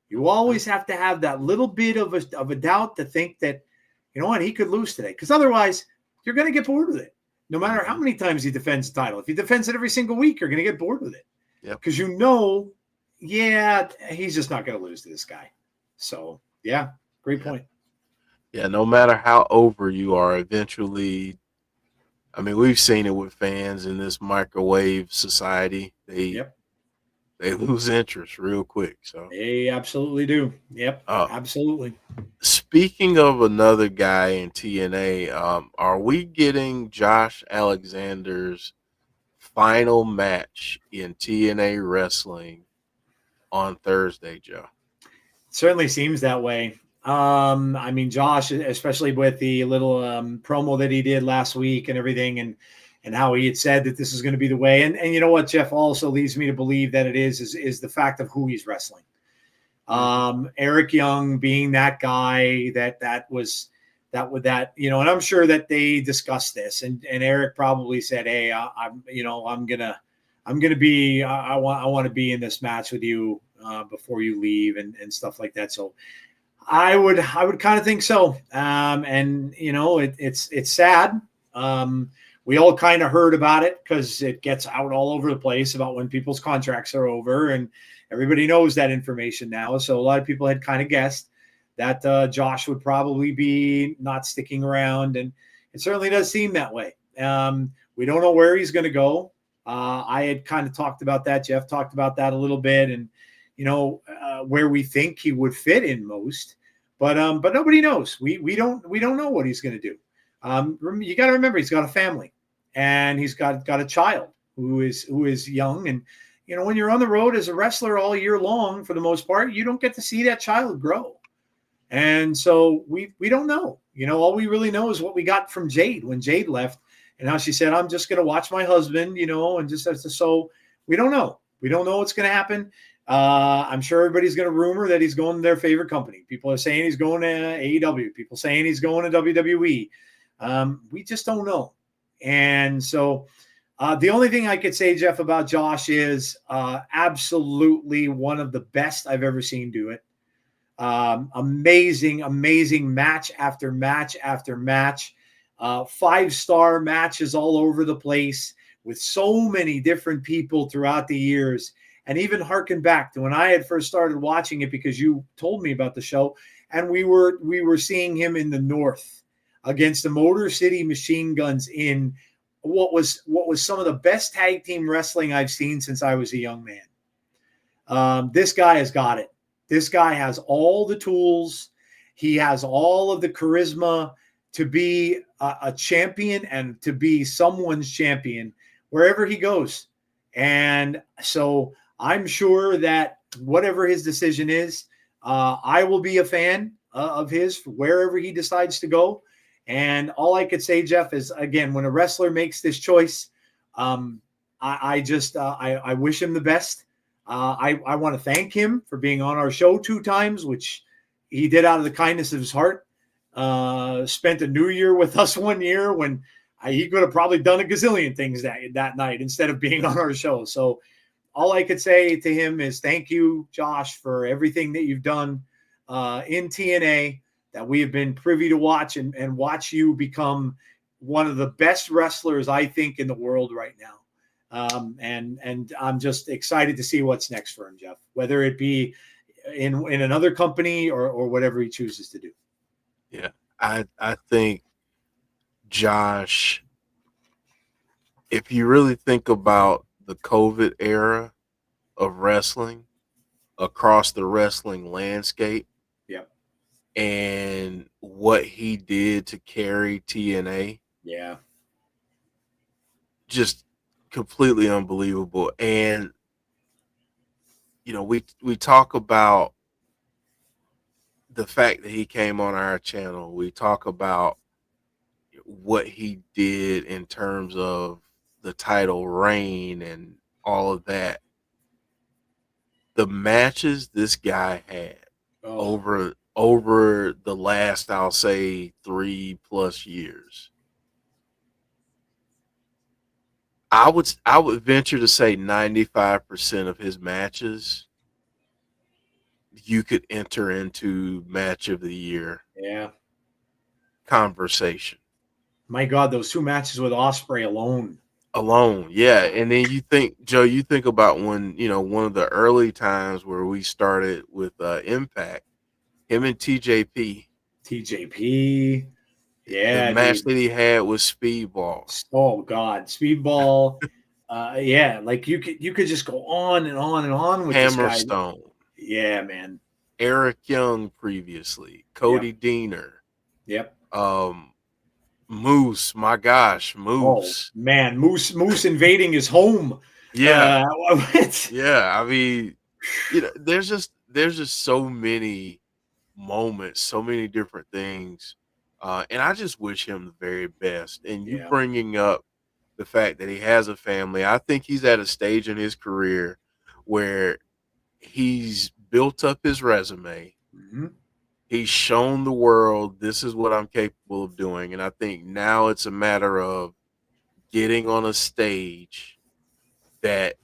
You always have to have that little bit of a doubt to think that, you know what, he could lose today. Because otherwise, you're going to get bored with it. No matter how many times he defends the title. If he defends it every single week, you're going to get bored with it. Because yeah, he's just not going to lose to this guy. So, yeah, great point. Yeah, no matter how over you are, eventually, I mean, we've seen it with fans in this microwave society. They lose interest real quick. So They absolutely do. Yep, uh, absolutely. speaking of another guy in TNA, are we getting Josh Alexander's final match in TNA wrestling on Thursday, Joe? Certainly seems that way. I mean, Josh, especially with the little promo that he did last week and everything, and how he had said that this is going to be the way. And you know what, Jeff, also leads me to believe that it is the fact of who he's wrestling. Eric Young being that guy that was that with that, and I'm sure that they discussed this, and Eric probably said, hey, I'm gonna be, I want to be in this match with you before you leave and stuff like that. So I would kind of think so. And it's sad. We all kind of heard about it because it gets out all over the place about when people's contracts are over, and everybody knows that information now. So a lot of people had kind of guessed that Josh would probably be not sticking around, and it certainly does seem that way. We don't know where he's going to go. I had kind of talked about that. Jeff talked about that a little bit, and where we think he would fit in most, but nobody knows. We don't know what he's going to do. You got to remember, he's got a family, and he's got a child who is young, and when you're on the road as a wrestler all year long, for the most part, you don't get to see that child grow. And so we don't know. All we really know is what we got from Jade when Jade left, and how she said, "I'm just going to watch my husband," and just as so we don't know. We don't know what's going to happen. I'm sure everybody's going to rumor that he's going to their favorite company. People are saying he's going to AEW. People saying he's going to WWE. We just don't know. And so the only thing I could say, Jeff, about Josh is absolutely one of the best I've ever seen do it. Amazing, amazing match after match after match. 5-star matches all over the place with so many different people throughout the years. And even harken back to when I had first started watching it, because you told me about the show, and we were seeing him in the North against the Motor City Machine Guns in what was some of the best tag team wrestling I've seen since I was a young man. This guy has got it. This guy has all the tools. He has all of the charisma to be a champion and to be someone's champion wherever he goes. And so I'm sure that whatever his decision is, I will be a fan of his wherever he decides to go. And all I could say, Jeff, is again, when a wrestler makes this choice, I wish him the best. I want to thank him for being on our show 2 times, which he did out of the kindness of his heart. Spent a New Year with us one year when he could have probably done a gazillion things that night instead of being on our show. So all I could say to him is thank you, Josh, for everything that you've done in TNA, that we have been privy to watch and watch you become one of the best wrestlers, I think, in the world right now. And I'm just excited to see what's next for him, Jeff, whether it be in another company or whatever he chooses to do. Yeah, I think Josh, if you really think about the COVID era of wrestling across the wrestling landscape Yeah. and what he did to carry TNA, Yeah. just completely unbelievable. And we talk about the fact that he came on our channel. We talk about what he did in terms of the title reign and all of that. The matches this guy had Oh, over the last, I'll say, 3+ years, I would venture to say 95% of his matches you could enter into match of the year yeah. conversation My God, those 2 matches with Osprey alone. alone. Yeah. And then Joe, you think about when, one of the early times where we started with Impact, him and TJP, TJP. the Yeah, match dude. that he had was Speedball, Oh God, Speedball. Yeah, like you could just go on and on and on with this guy. Hammerstone, Yeah, man. Eric Young previously, Yep. Cody Deaner, Yep. um, Moose, my gosh, Oh Moose. man, Moose invading his home. Yeah. Uh, what? Yeah. I mean, there's just so many moments, so many different things. And I just wish him the very best. And you Yeah. bringing up the fact that he has a family, I think he's at a stage in his career where he's built up his resume. Hmm. He's shown the world this is what I'm capable of doing. And I think now it's a matter of getting on a stage that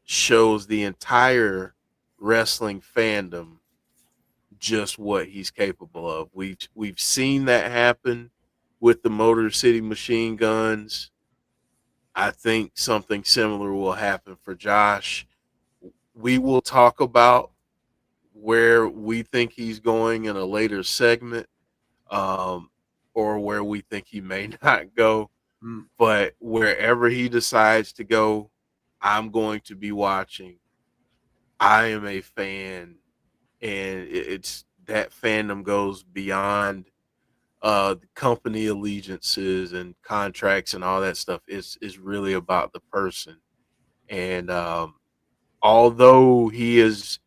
shows the entire wrestling fandom just what he's capable of. We've seen that happen with the Motor City Machine Guns. I think something similar will happen for Josh. We will talk about where we think he's going in a later segment, um, or where we think he may not go. Mm. But wherever he decides to go, I'm going to be watching. I am a fan, and it's that fandom goes beyond the company allegiances and contracts and all that stuff. Is really about the person. And although he has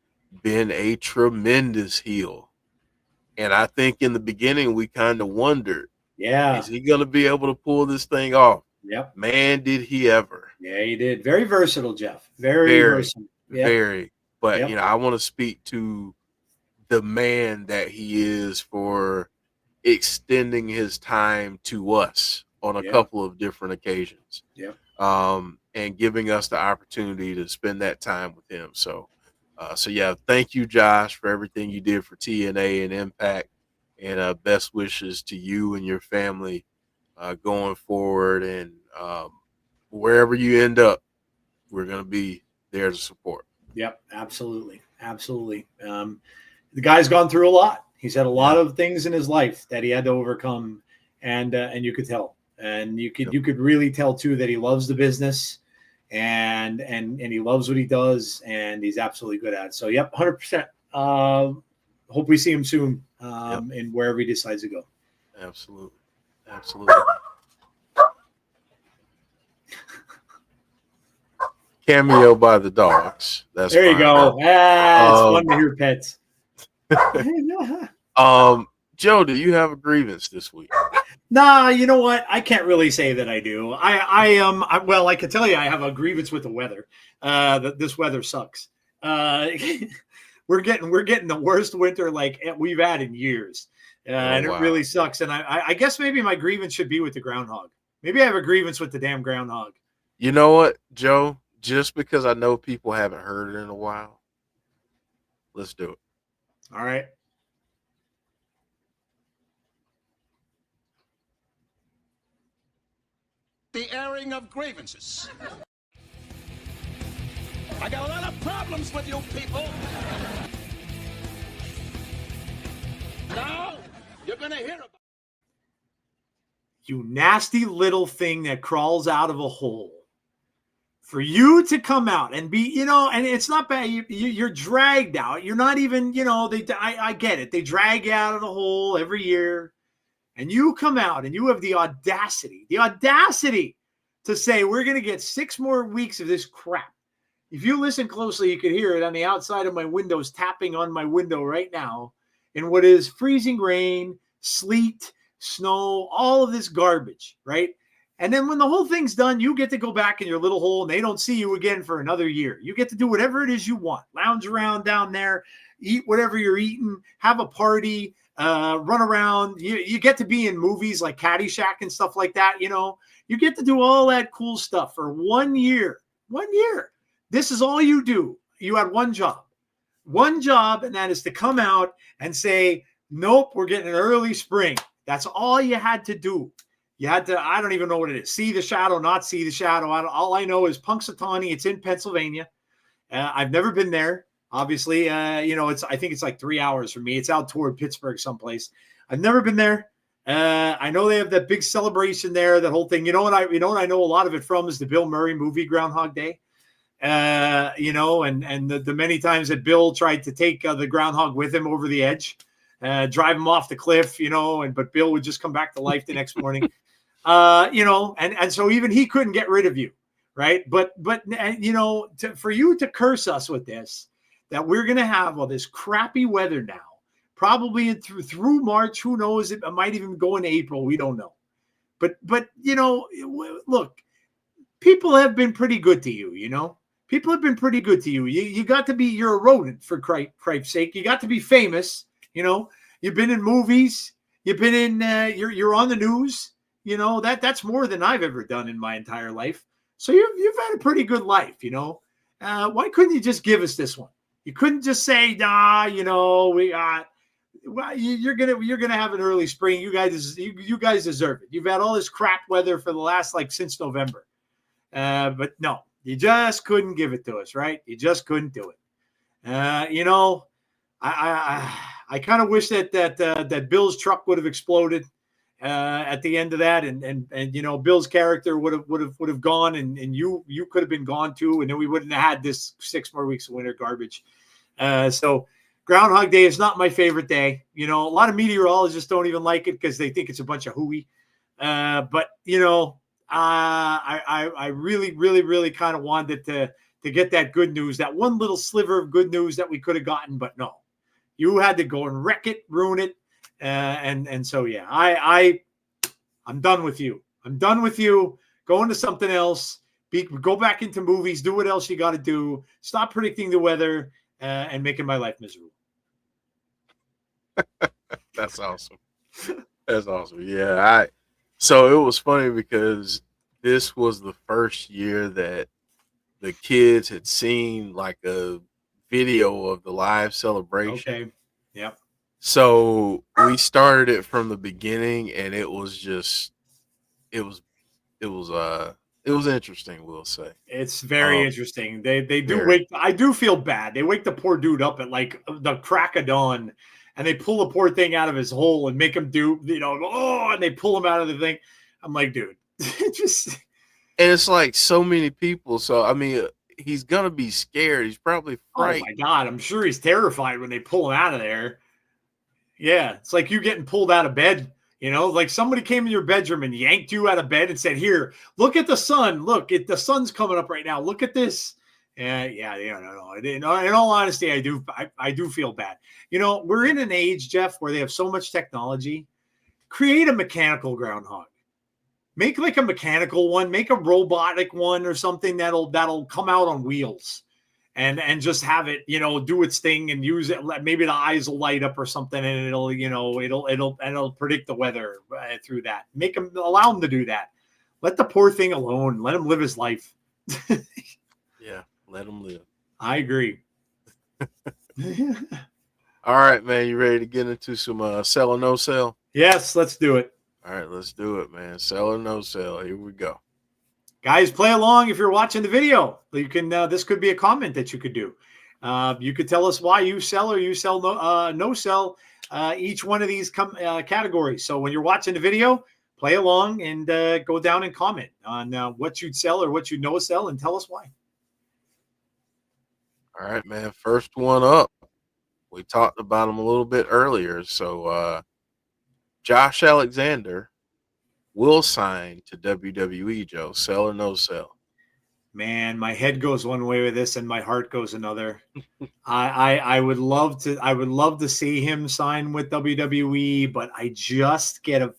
been a tremendous heel, And I think in the beginning we kind of wondered, is Yeah. he going to be able to pull this thing off? Yep. Man, did he ever. Yeah, he did. Very versatile, Jeff. Very Very, versatile. Yep. very. But, Yep. I want to speak to the man that he is for extending his time to us on a Yeah. couple of different occasions, Yep. and giving us the opportunity to spend that time with him. So yeah, thank you, Josh, for everything you did for TNA and Impact, and best wishes to you and your family going forward. And wherever you end up, we're gonna be there to support. Yep. Absolutely. Absolutely. The guy's gone through a lot. He's had a lot Yeah. of things in his life that he had to overcome, and you could tell, and you could really tell too that he loves the business, and he loves what he does, and he's absolutely good at it. So yep, 100%. Hope we see him soon, Yep. in wherever he decides to go. Absolutely. Absolutely. Cameo by the dogs. That's There you fine. go. It's fun to hear pets. Joe, do you have a grievance this week? Nah, you know what? I can't really say that I do. Well, I can tell you I have a grievance with the weather. That this weather sucks. We're getting the worst winter like we've had in years. And it Wow. really sucks. And I guess maybe my grievance should be with the groundhog. Maybe I have a grievance with the damn groundhog. You know what, Joe? Just because I know people haven't heard it in a while, let's do it. All right. The airing of grievances. I got a lot of problems with you people. Now, you're gonna hear about. You nasty little thing that crawls out of a hole. For you to come out and be, and it's not bad. You're dragged out. You're not even, I get it. They drag you out of the hole every year. And you come out and you have the audacity to say, we're going to get 6 more weeks of this crap. If you listen closely, you can hear it on the outside of my windows tapping on my window right now in what is freezing rain, sleet, snow, all of this garbage, right? And then when the whole thing's done, you get to go back in your little hole and they don't see you again for another year. You get to do whatever it is you want. Lounge around down there, eat whatever you're eating, have a party, run around. You get to be in movies like Caddyshack and stuff like that. You get to do all that cool stuff for 1 year. 1 year. This is all you do. You had one job, and that is to come out and say, nope, we're getting an early spring. That's all you had to do. You had to, I don't even know what it is. See the shadow, not see the shadow. All I know is Punxsutawney. It's in Pennsylvania. I've never been there. Obviously, I think it's like 3 hours from me. It's out toward Pittsburgh someplace. I've never been there. I know they have that big celebration there, that whole thing. You know what I know a lot of it from is the Bill Murray movie Groundhog Day. And the many times that Bill tried to take the groundhog with him over the edge, drive him off the cliff, but Bill would just come back to life the next morning. And so even he couldn't get rid of you, right? But for you to curse us with this, that we're going to have all this crappy weather now, probably through March, who knows? It might even go into April. We don't know. But look, people have been pretty good to you, people have been pretty good to you. You got to be, you're a rodent, for Christ's sake. You got to be famous. You've been in movies. You've been in, you're on the news. That's more than I've ever done in my entire life. So you've had a pretty good life. Why couldn't you just give us this one? You couldn't just say, nah, we got. Well, you're gonna have an early spring. You guys deserve it. You've had all this crap weather for the last since November, but no, you just couldn't give it to us, right? You just couldn't do it. I kind of wish that Bill's truck would have exploded at the end of that, and Bill's character would have gone, and you could have been gone too, and then we wouldn't have had this 6 more weeks of winter garbage. So Groundhog Day is not my favorite day. A lot of meteorologists don't even like it because they think it's a bunch of hooey. But I really, really, really kind of wanted to get that good news, that one little sliver of good news that we could have gotten, but no. You had to go and wreck it, ruin it. And so, yeah, I'm done with you. I'm done with you. Go into something else. Go back into movies. Do what else you got to do. Stop predicting the weather and making my life miserable. That's awesome. That's awesome. Yeah, so it was funny because this was the first year that the kids had seen like a video of the live celebration. Okay. Yep. So we started it from the beginning, and it was just it was it was it was interesting, we'll say. It's very Um, interesting. They do very. wake. I do feel bad. They wake the poor dude up at like the crack of dawn, and they pull the poor thing out of his hole and make him do, and they pull him out of the thing. I'm like, dude, just And it's like so many people. So I mean, he's gonna be scared. He's probably oh my frightened. god, I'm sure he's terrified when they pull him out of there. Yeah, it's like you getting pulled out of bed. Like somebody came in your bedroom and yanked you out of bed and said, "Here, look at the sun. Look, the sun's coming up right now. Look at this." Yeah, no. In all honesty, I do feel bad. We're in an age, Jeff, where they have so much technology. Create a mechanical groundhog. Make like a mechanical one. Make a robotic one or something that'll come out on wheels. And just have it, do its thing and use it. Maybe the eyes will light up or something, and it'll predict the weather through that. Allow him to do that. Let the poor thing alone. Let him live his life. Yeah, let him live. I agree. All right, man. You ready to get into some sell or no sell? Yes, let's do it. All right, let's do it, man. Sell or no sell. Here we go. Guys, play along if you're watching the video. You can. This could be a comment that you could do. You could tell us why you sell or you sell no sell each one of these categories. So when you're watching the video, play along and go down and comment on what you'd sell or what you no sell and tell us why. All right, man. First one up. We talked about him a little bit earlier. So Josh Alexander will sign to WWE, Joe. Sell or no sell? Man, my head goes one way with this and my heart goes another. I would love to see him sign with WWE, but I just get a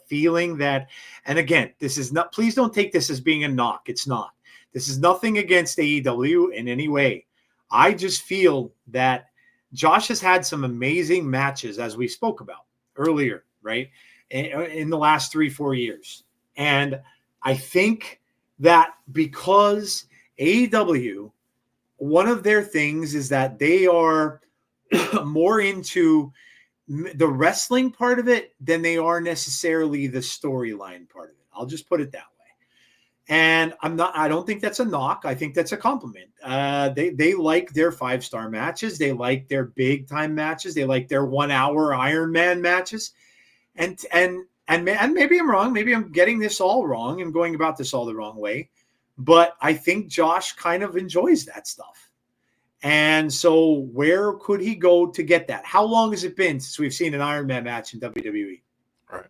feeling that, and again, this is not, please don't take this as being a knock. It's not. This is nothing against AEW in any way. I just feel that Josh has had some amazing matches, as we spoke about earlier, right? In the last 3-4 years. And I think that because AEW, one of their things is that they are more into the wrestling part of it than they are necessarily the storyline part of it. I'll just put it that way. And I don't think that's a knock. I think that's a compliment. They like their 5-star matches. They like their big time matches. They like their 1-hour Iron Man matches. And maybe I'm wrong. Maybe I'm getting this all wrong and going about this all the wrong way. But I think Josh kind of enjoys that stuff. And so where could he go to get that? How long has it been since we've seen an Iron Man match in WWE? Right.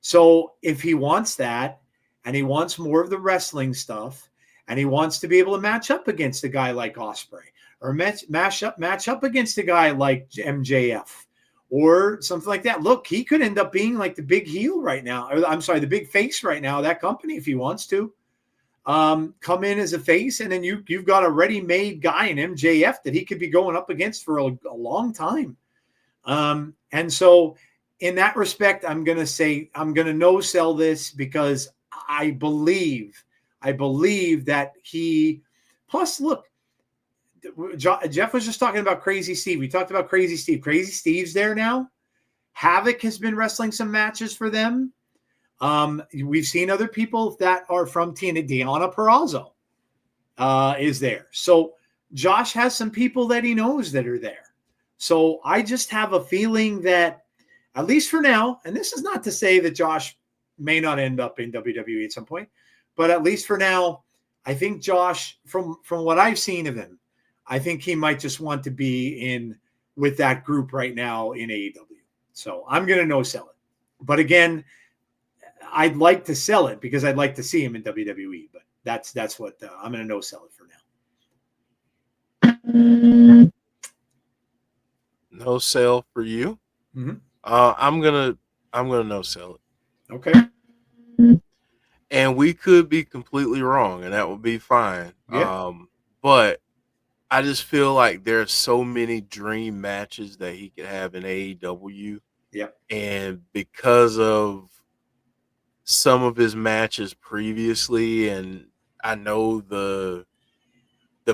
So if he wants that and he wants more of the wrestling stuff and he wants to be able to match up against a guy like Ospreay or match up against a guy like MJF, or something like that. Look, he could end up being like the big heel right now. Or, I'm sorry, the big face right now of that company if he wants to. Come in as a face, and then you've got a ready-made guy in MJF that he could be going up against for a long time. And so in that respect, I'm going to no sell this because I believe that he, plus look, Jeff was just talking about Crazy Steve. We talked about Crazy Steve. Crazy Steve's there now. Havoc has been wrestling some matches for them. We've seen other people that are from TNA. Deonna Purrazzo is there. So Josh has some people that he knows that are there. So I just have a feeling that, at least for now, and this is not to say that Josh may not end up in WWE at some point, but at least for now, I think Josh, from what I've seen of him, I think he might just want to be in with that group right now in AEW. So I'm going to no sell it. But again, I'd like to sell it because I'd like to see him in WWE. But that's what I'm going to no sell it for now. No sell for you. Mhm. I'm gonna no sell it. Okay. And we could be completely wrong, and that would be fine. Yeah. But I just feel like there's so many dream matches that he could have in AEW, Yeah. and because of some of his matches previously, and I know the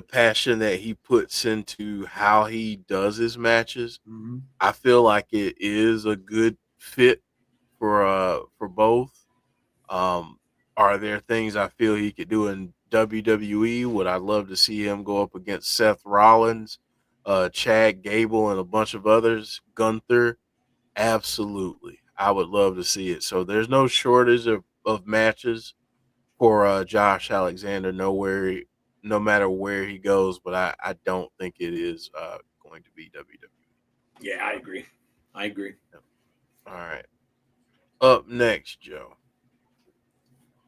passion that he puts into how he does his matches, Mhm. I feel like it is a good fit for both. Um, are there things I feel he could do in WWE? Would I love to see him go up against Seth Rollins, Chad Gable, and a bunch of others? Gunther, absolutely. I would love to see it. So there's no shortage of matches for Josh Alexander. No matter where he goes, but I don't think it is going to be WWE. Yeah, I agree. I agree. All right. Up next, Joe.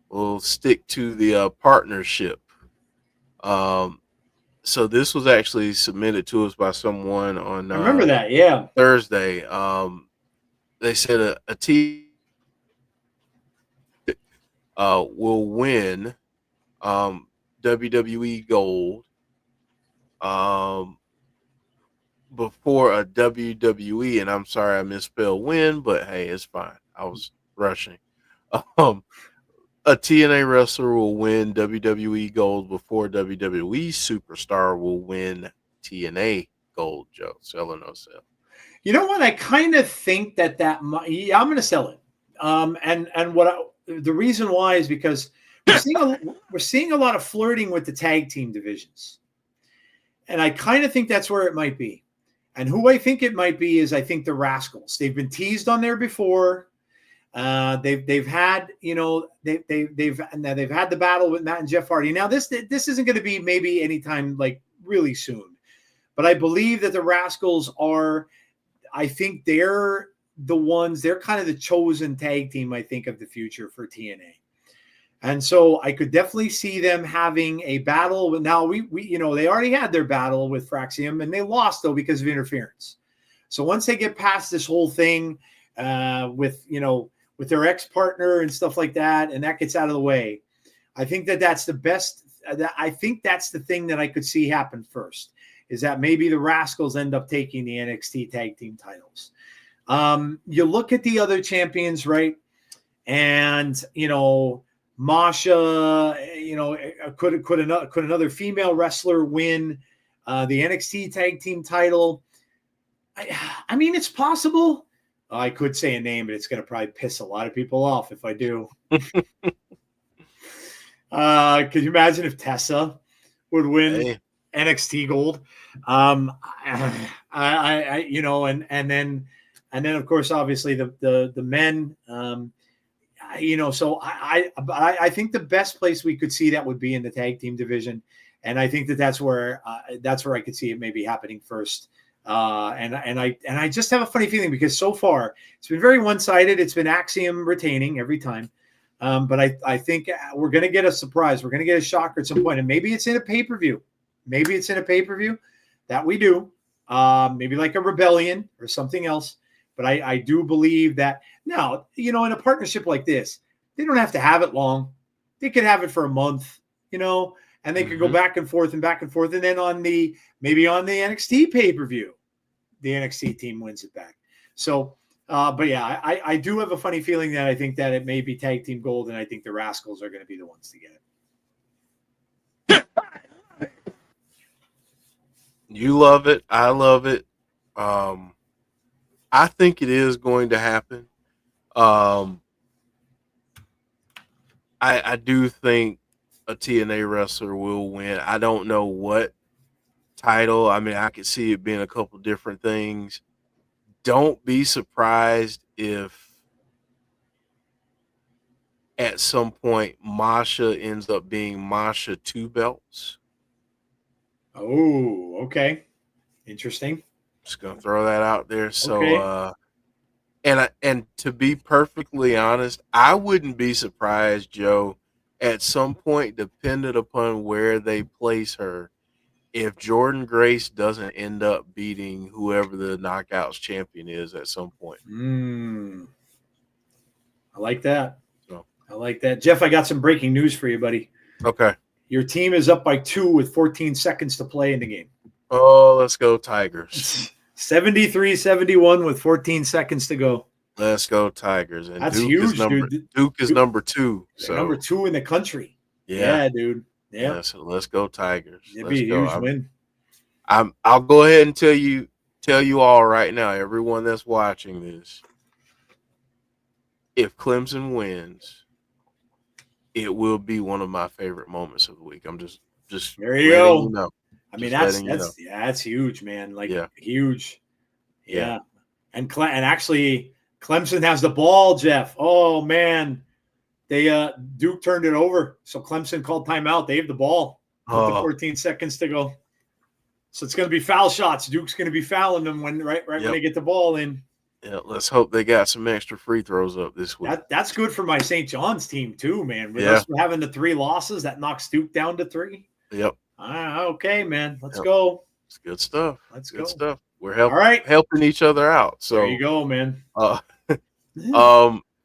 We'll stick to the partnership. Um, so this was actually submitted to us by someone on I remember that. Yeah. Thursday. They said a team will win WWE Gold um, before a WWE, and I'm sorry I misspelled win, but hey, it's fine. I was rushing. Um, a TNA wrestler will win WWE Gold before WWE superstar will win TNA Gold. Joe, sell or no sell? You know what? I kind of think yeah, I'm going to sell it. And the reason why is because we're seeing a lot of flirting with the tag team divisions, and I kind of think that's where it might be. And who I think it might be is I think the Rascals. They've been teased on there before. They've had they've had the battle with Matt and Jeff Hardy. Now this isn't going to be maybe anytime like really soon, but I believe that the Rascals are. I think they're the ones. They're kind of the chosen tag team. I think of the future for TNA. And so I could definitely see them having a battle. But now we they already had their battle with Fraxium and they lost though because of interference. So once they get past this whole thing with their ex partner and stuff like that, and that gets out of the way, I think that's the best. I think that's the thing that I could see happen first is that maybe the Rascals end up taking the NXT tag team titles. You look at the other champions, right? And Masha, could another female wrestler win the NXT tag team title? I mean, it's possible. I could say a name, but it's going to probably piss a lot of people off if I do. Could you imagine if Tessa would win Hey, NXT Gold? And then of course, obviously the men. So I think the best place we could see that would be in the tag team division, and I think that's where I could see it maybe happening first. And I just have a funny feeling because so far it's been very one sided. It's been Axiom retaining every time, but I think we're going to get a surprise. We're going to get a shocker at some point, and maybe it's in a pay-per-view. Maybe it's in a pay-per-view that we do. Maybe like a Rebellion or something else. But I do believe that now, in a partnership like this, they don't have to have it long. They could have it for a month, and they could go back and forth and back and forth. And then maybe on the NXT pay-per-view, the NXT team wins it back. So, but yeah, I do have a funny feeling that I think that it may be tag team gold, and I think the Rascals are going to be the ones to get it. you love it. I love it. I think it is going to happen. Um, I do think a TNA wrestler will win. I don't know what title. I mean, I could see it being a couple different things. Don't be surprised if at some point Masha ends up being Masha two belts. Oh, okay. Interesting. Just gonna throw that out there. So Okay. and to be perfectly honest, I wouldn't be surprised, Joe, at some point, dependent upon where they place her, if Jordan Grace doesn't end up beating whoever the Knockouts champion is at some point. I like that. So, I like that. Jeff, I got some breaking news for you, buddy. okay. Your team is up by 2 with 14 seconds to play in the game. Oh, let's go Tigers. 73-71 with 14 seconds to go. Let's go Tigers. And That's Duke huge, is number dude. Duke is number 2. They're So number 2 in the country. yeah, Yeah, dude. yeah. So let's go Tigers. It'd Let's be a go. huge win. I'll go ahead and tell you all right now, everyone that's watching this. If Clemson wins, it will be one of my favorite moments of the week. I'm just There you letting go. you know. I mean, Just that's huge, man. Like Yeah. huge. Yeah. Yeah. And actually Clemson has the ball, Jeff. Oh man. They Duke turned it over. So Clemson called timeout. They have the ball with the 14 seconds to go. So it's going to be foul shots. Duke's going to be fouling them when when they get the ball in. Yeah, let's hope they got some extra free throws up this week. That's good for my St. John's team too, man. With us having the 3 losses, that knocks Duke down to 3. Yep. Okay, man. Let's go. It's good stuff. Let's good go. stuff. We're helping each other out. So there you go, man.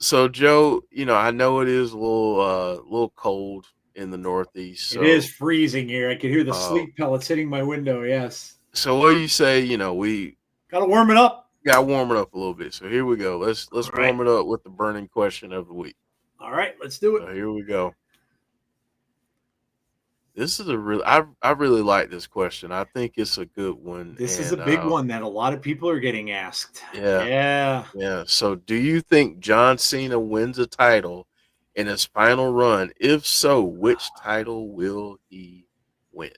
So Joe, I know it is a little cold in the Northeast. So, it is freezing here. I can hear the sleet pellets hitting my window. Yes. So what do you say? We got to warm it up. Got to warm it up a little bit. So here we go. Let's warm it up with the burning question of the week. All right, let's do it. So here we go. This is I really like this question. I think it's a good one. This is a big one that a lot of people are getting asked. Yeah. So do you think John Cena wins a title in his final run? If so, which title will he win?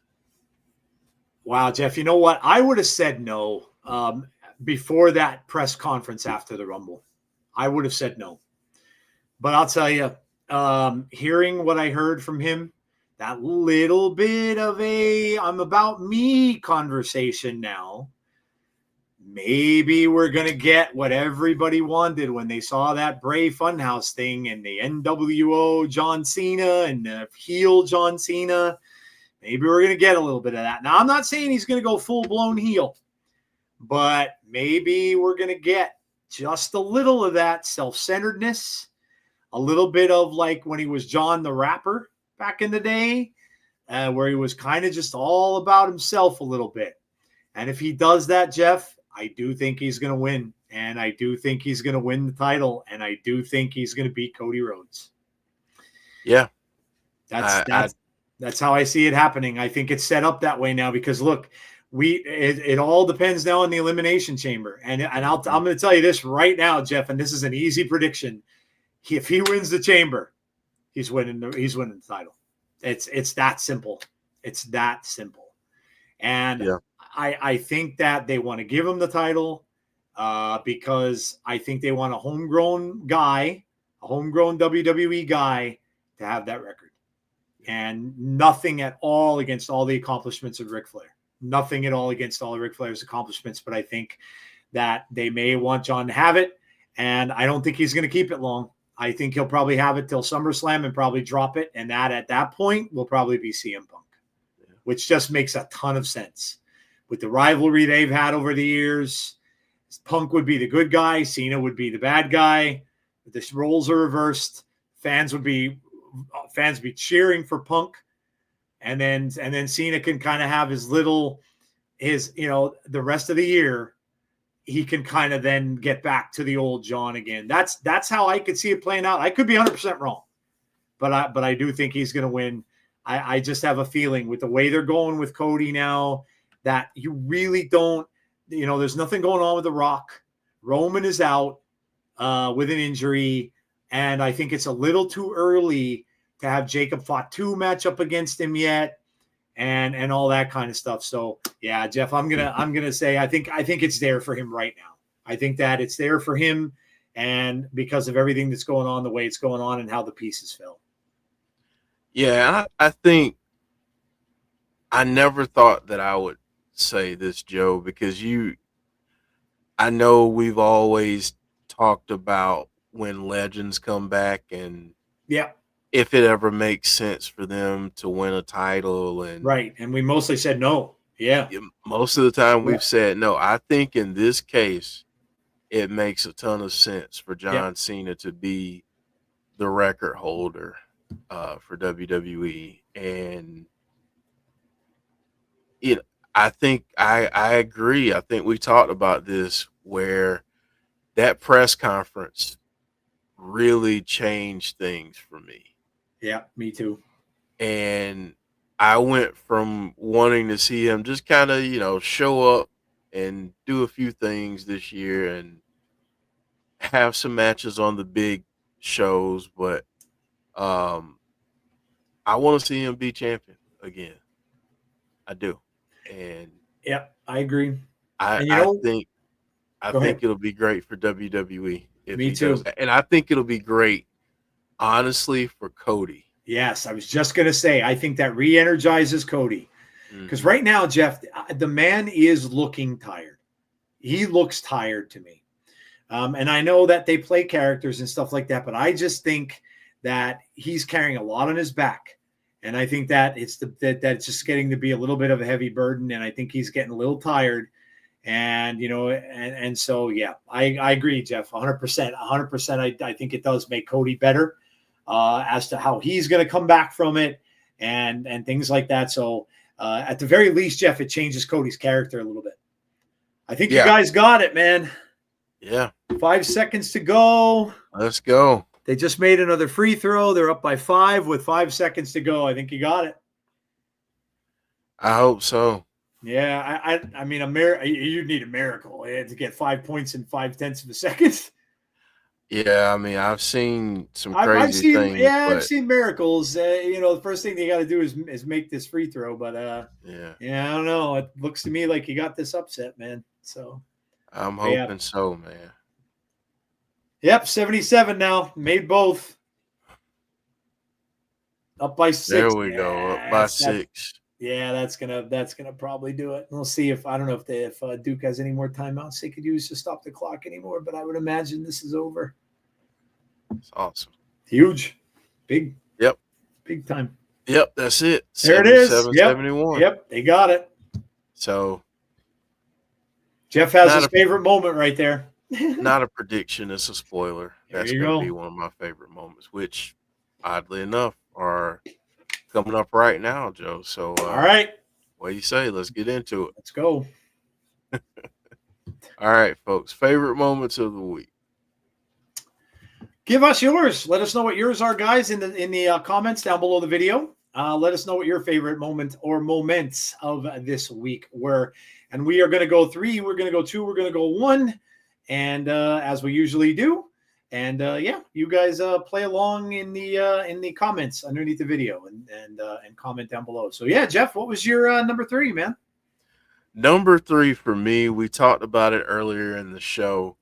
Wow, Jeff, you know what? I would have said no before that press conference after the Rumble. I would have said no. But I'll tell you, hearing what I heard from him, that little bit of a I'm about me conversation now, maybe we're going to get what everybody wanted when they saw that Bray Funhouse thing and the NWO John Cena and the heel John Cena. Maybe we're going to get a little bit of that. Now, I'm not saying he's going to go full-blown heel, but maybe we're going to get just a little of that self-centeredness, a little bit of like when he was John the Rapper back in the day, where he was kind of just all about himself a little bit. And if he does that, Jeff, I do think he's going to win. And I do think he's going to win the title. And I do think he's going to beat Cody Rhodes. Yeah. That's how I see it happening. I think it's set up that way now because look, it all depends now on the Elimination Chamber. And I'm going to tell you this right now, Jeff, and this is an easy prediction. If he wins the chamber, he's winning the title. It's that simple. It's that simple. And I think that they want to give him the title because I think they want a homegrown WWE guy to have that record. And nothing at all against all the accomplishments of Ric Flair. Nothing at all against all of Ric Flair's accomplishments, but I think that they may want John to have it, and I don't think he's going to keep it long. I think he'll probably have it till SummerSlam and probably drop it, and that at that point will probably be CM Punk, which just makes a ton of sense. With the rivalry they've had over the years, Punk would be the good guy, Cena would be the bad guy. The roles are reversed. Fans would be cheering for Punk, and then Cena can kind of have the rest of the year he can kind of then get back to the old John again. That's how I could see it playing out. I could be 100% wrong, but I do think he's going to win. I just have a feeling with the way they're going with Cody now that you really don't, there's nothing going on with The Rock. Roman is out with an injury. And I think it's a little too early to have Jacob Fatu match up against him yet, and all that kind of stuff. So yeah, Jeff, I'm gonna say I think it's there for him right now. I think that it's there for him, and because of everything that's going on, the way it's going on, and how the pieces fell. Yeah, I think I never thought that I would say this, Joe, because I know we've always talked about when legends come back and if it ever makes sense for them to win a title, and right. And we mostly said no. Yeah. Most of the time Yeah. we've said no. I think in this case, it makes a ton of sense for John Cena to be the record holder for WWE. And I think I agree. I think we talked about this where that press conference really changed things for me. Yeah, me too. And I went from wanting to see him just kind of, show up and do a few things this year and have some matches on the big shows, but um I want to see him be champion again. I do. And Yeah, I agree. I And I think I go think ahead. it'll be great for WWE if Me he does too. that. And I think it'll be great honestly for Cody. Yes, I was just going to say, I think that re-energizes Cody. Because Mhm. right now, Jeff, the man is looking tired. He looks tired to me. And I know that they play characters and stuff like that, but I just think that he's carrying a lot on his back. And I think that that's just getting to be a little bit of a heavy burden. And I think he's getting a little tired. And, and so, yeah, I agree, Jeff, 100%. 100%. I think it does make Cody better as to how he's going to come back from it and things like that. So, at the very least, Jeff, it changes Cody's character a little bit. I think you guys got it, man. Yeah. 5 seconds to go. Let's go. They just made another free throw. They're up by 5 with 5 seconds to go. I think you got it. I hope so. Yeah, I mean, you need a miracle to get 5 points in 5/10 of a second. Yeah, I mean, I've seen some I've crazy seen, things, I've but seen miracles. The first thing they got to do is make this free throw. But yeah, I don't know. It looks to me like you got this upset, man. So I'm yeah. hoping so, man. Yep, 77 now. Made both. Up by 6. There we go. Up by 6. Yeah, that's gonna probably do it. We'll see if I don't know if Duke has any more timeouts they could use to stop the clock anymore, but I would imagine this is over. It's awesome. Huge, big. Yep. Big time. Yep, that's it. There it is. Yep. 71. Yep, they got it. So Jeff has his favorite moment right there. Not a prediction, it's a spoiler. That's going to be one of my favorite moments, which oddly enough are coming up right now, Joe. So all right. What do you say? Let's get into it. Let's go. All right, folks. Favorite moments of the week. Give us yours. Let us know what yours are, guys, in the comments down below the video. Let us know what your favorite moment or moments of this week were. And we are going to go 3. We're going to go 2. We're going to go 1. And as we usually do. And you guys play along in the comments underneath the video and comment down below. So yeah, Jeff, what was your number 3, man? Number 3 for me, we talked about it earlier in the show,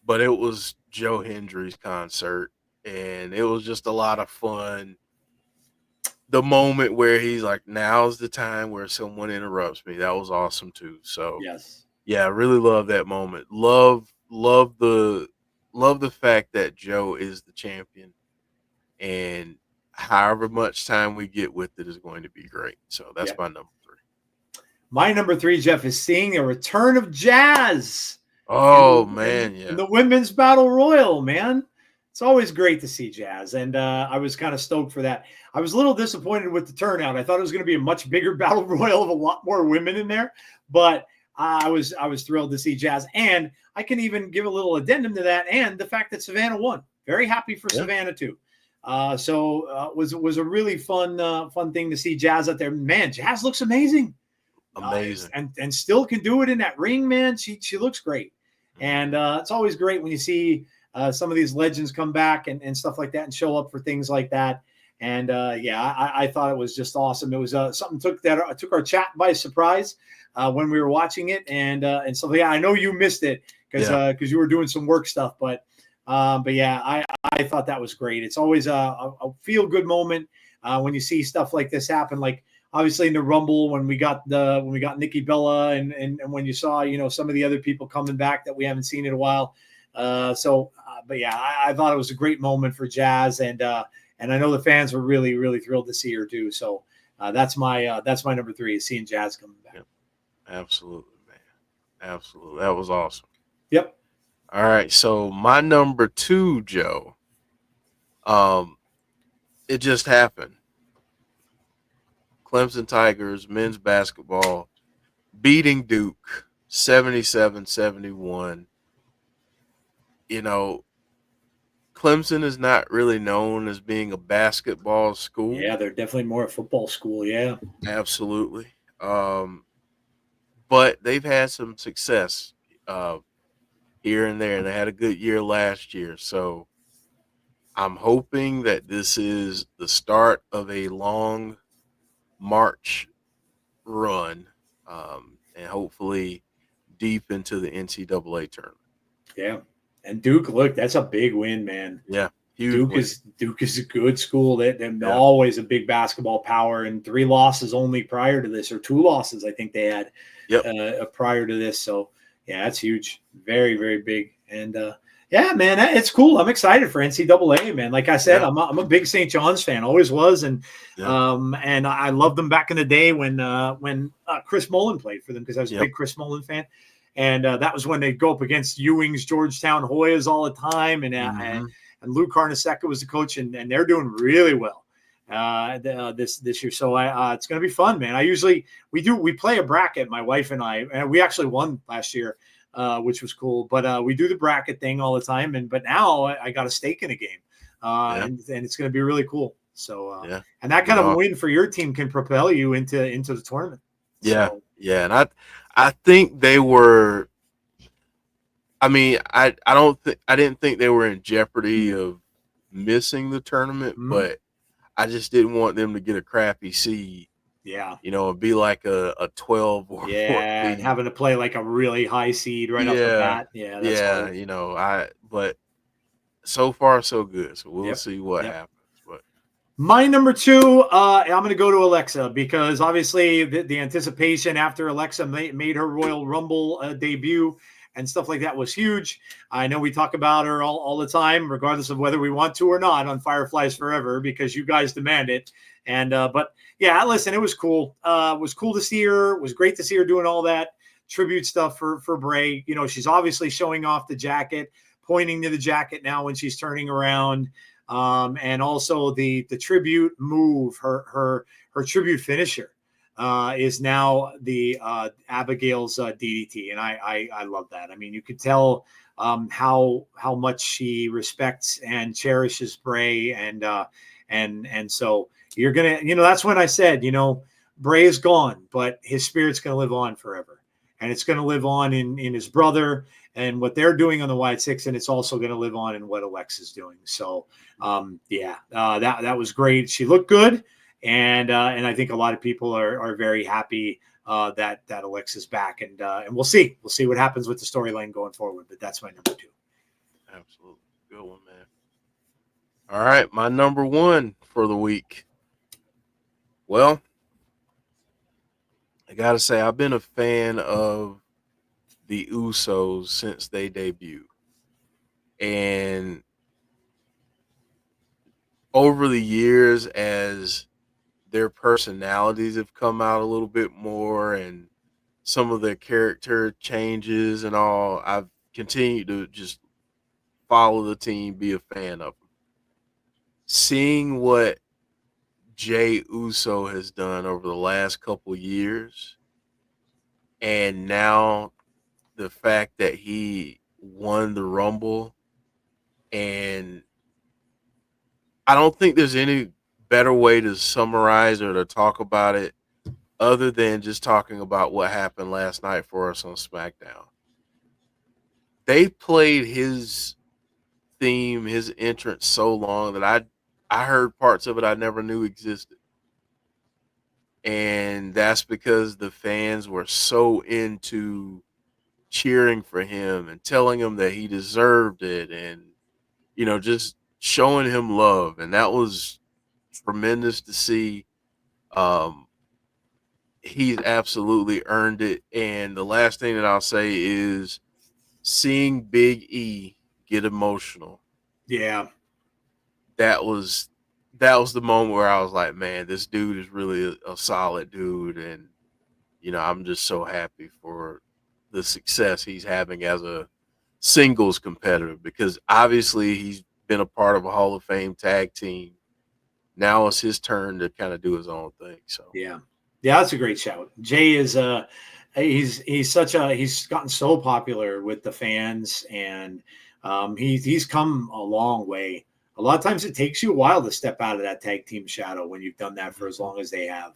but it was Joe Hendry's concert, and it was just a lot of fun. The moment where he's like, "Now's the time where someone interrupts me," that was awesome too. So yes, yeah, I really love that moment. Love the fact that Joe is the champion, and however much time we get with it is going to be great. So that's my number 3. My number 3, Jeff, is seeing a return of Jazz. Oh, man, yeah. In the women's battle royal, man. It's always great to see Jazz, and I was kind of stoked for that. I was a little disappointed with the turnout. I thought it was going to be a much bigger battle royal of a lot more women in there, but I was thrilled to see Jazz, and I can even give a little addendum to that, and the fact that Savannah won. Very happy for Savannah too. So was a really fun thing to see Jazz out there. Man, Jazz looks amazing. Amazing. And still can do it in that ring, man. She looks great. And it's always great when you see some of these legends come back and stuff like that and show up for things like that. And I thought it was just awesome. It was something took our chat by surprise when we were watching it. And so, yeah, I know you missed it because you were doing some work stuff. But yeah, I thought that was great. It's always a feel good moment when you see stuff like this happen. Like, obviously in the Rumble when we got Nikki Bella and when you saw some of the other people coming back that we haven't seen in a while. But yeah, I thought it was a great moment for Jazz, and I know the fans were really, really thrilled to see her too. So that's my number 3 is seeing Jazz coming back. Absolutely, man. Absolutely. That was awesome. Yep. All right. So my number two, Joe, um, it just happened. Clemson Tigers men's basketball beating Duke 77-71. You know, Clemson is not really known as being a basketball school. Yeah, they're definitely more a football school. Yeah. Absolutely. But they've had some success uh, here and there, and they had a good year last year. So I'm hoping that this is the start of a long March run, and hopefully deep into the NCAA tournament. Yeah. And Duke, look, that's a big win, man. Yeah, huge Duke win. is a good school. They're Yeah, always a big basketball power, and 3 losses only prior to this, or 2 losses I think they had yep, prior to this. So yeah, that's huge, very very big. And yeah, man, it's cool. I'm excited for NCAA, man. Like I said, yeah, I'm a big St. John's fan, always was, yeah, and I loved them back in the day when Chris Mullen played for them because I was a yep. big Chris Mullen fan. And that was when they'd go up against Ewing's, Georgetown, Hoyas all the time, Hmm. and Lou Carnesecca was the coach, and they're doing really well this year. So it's going to be fun, man. We play a bracket, my wife and I we actually won last year, which was cool. But we do the bracket thing all the time, but now I got a stake in a game, Yeah, and it's going to be really cool. So yeah. and that Be kind of a awesome. win for your team can propel you into the tournament. Yeah, So yeah. And I think they were. I mean, I didn't think they were in jeopardy of missing the tournament, mhm, but I just didn't want them to get a crappy seed, yeah. and be like a 12 or Yeah, and 14. having to play like a really high seed right off the Yeah, bat. Yeah, that's yeah. hard. But so far so good. So we'll Yep. see what Yep. happens. But My number two, I'm going to go to Alexa because obviously the anticipation after Alexa made her Royal Rumble debut and stuff like that was huge. I know we talk about her all the time, regardless of whether we want to or not on Fireflies Forever because you guys demand it. And but yeah, listen, it was cool. It was cool to see her. It was great to see her doing all that tribute stuff for Bray. You know, she's obviously showing off the jacket, pointing to the jacket now when she's turning around. And also the tribute move, her tribute finisher is now the Abigail's DDT, and I love that. I mean, you could tell how much she respects and cherishes Bray, and so you're gonna, that's when I said, Bray is gone, but his spirit's gonna live on forever, and it's gonna live on in his brother and what they're doing on the White Six, and it's also going to live on in what Alexa's doing. So, yeah, that was great. She looked good, and I think a lot of people are very happy that Alexa's back, and we'll see what happens with the storyline going forward. But that's my number two. absolutely. Good one, man. All right, my number one for the week. Well, I gotta say I've been a fan of the Usos since they debuted. And over the years, as their personalities have come out a little bit more and some of their character changes and all, I've continued to just follow the team, be a fan of them. Seeing what Jay Uso has done over the last couple years, and now the fact that he won the Rumble, and I don't think there's any better way to summarize or to talk about it other than just talking about what happened last night for us on SmackDown. They played his theme, his entrance so long that I heard parts of it I never knew existed. And that's because the fans were so into cheering for him and telling him that he deserved it, and just showing him love, and that was tremendous to see. Um, he's absolutely earned it. And the last thing that I'll say is seeing Big E get emotional. Yeah, That was the moment where I was like, man, this dude is really a solid dude, and I'm just so happy for the success he's having as a singles competitor, because obviously he's been a part of a Hall of Fame tag team. Now it's his turn to kind of do his own thing. So Yeah, that's a great shout. Jay is he's gotten so popular with the fans, and he's come a long way. A lot of times it takes you a while to step out of that tag team shadow when you've done that for as long as they have,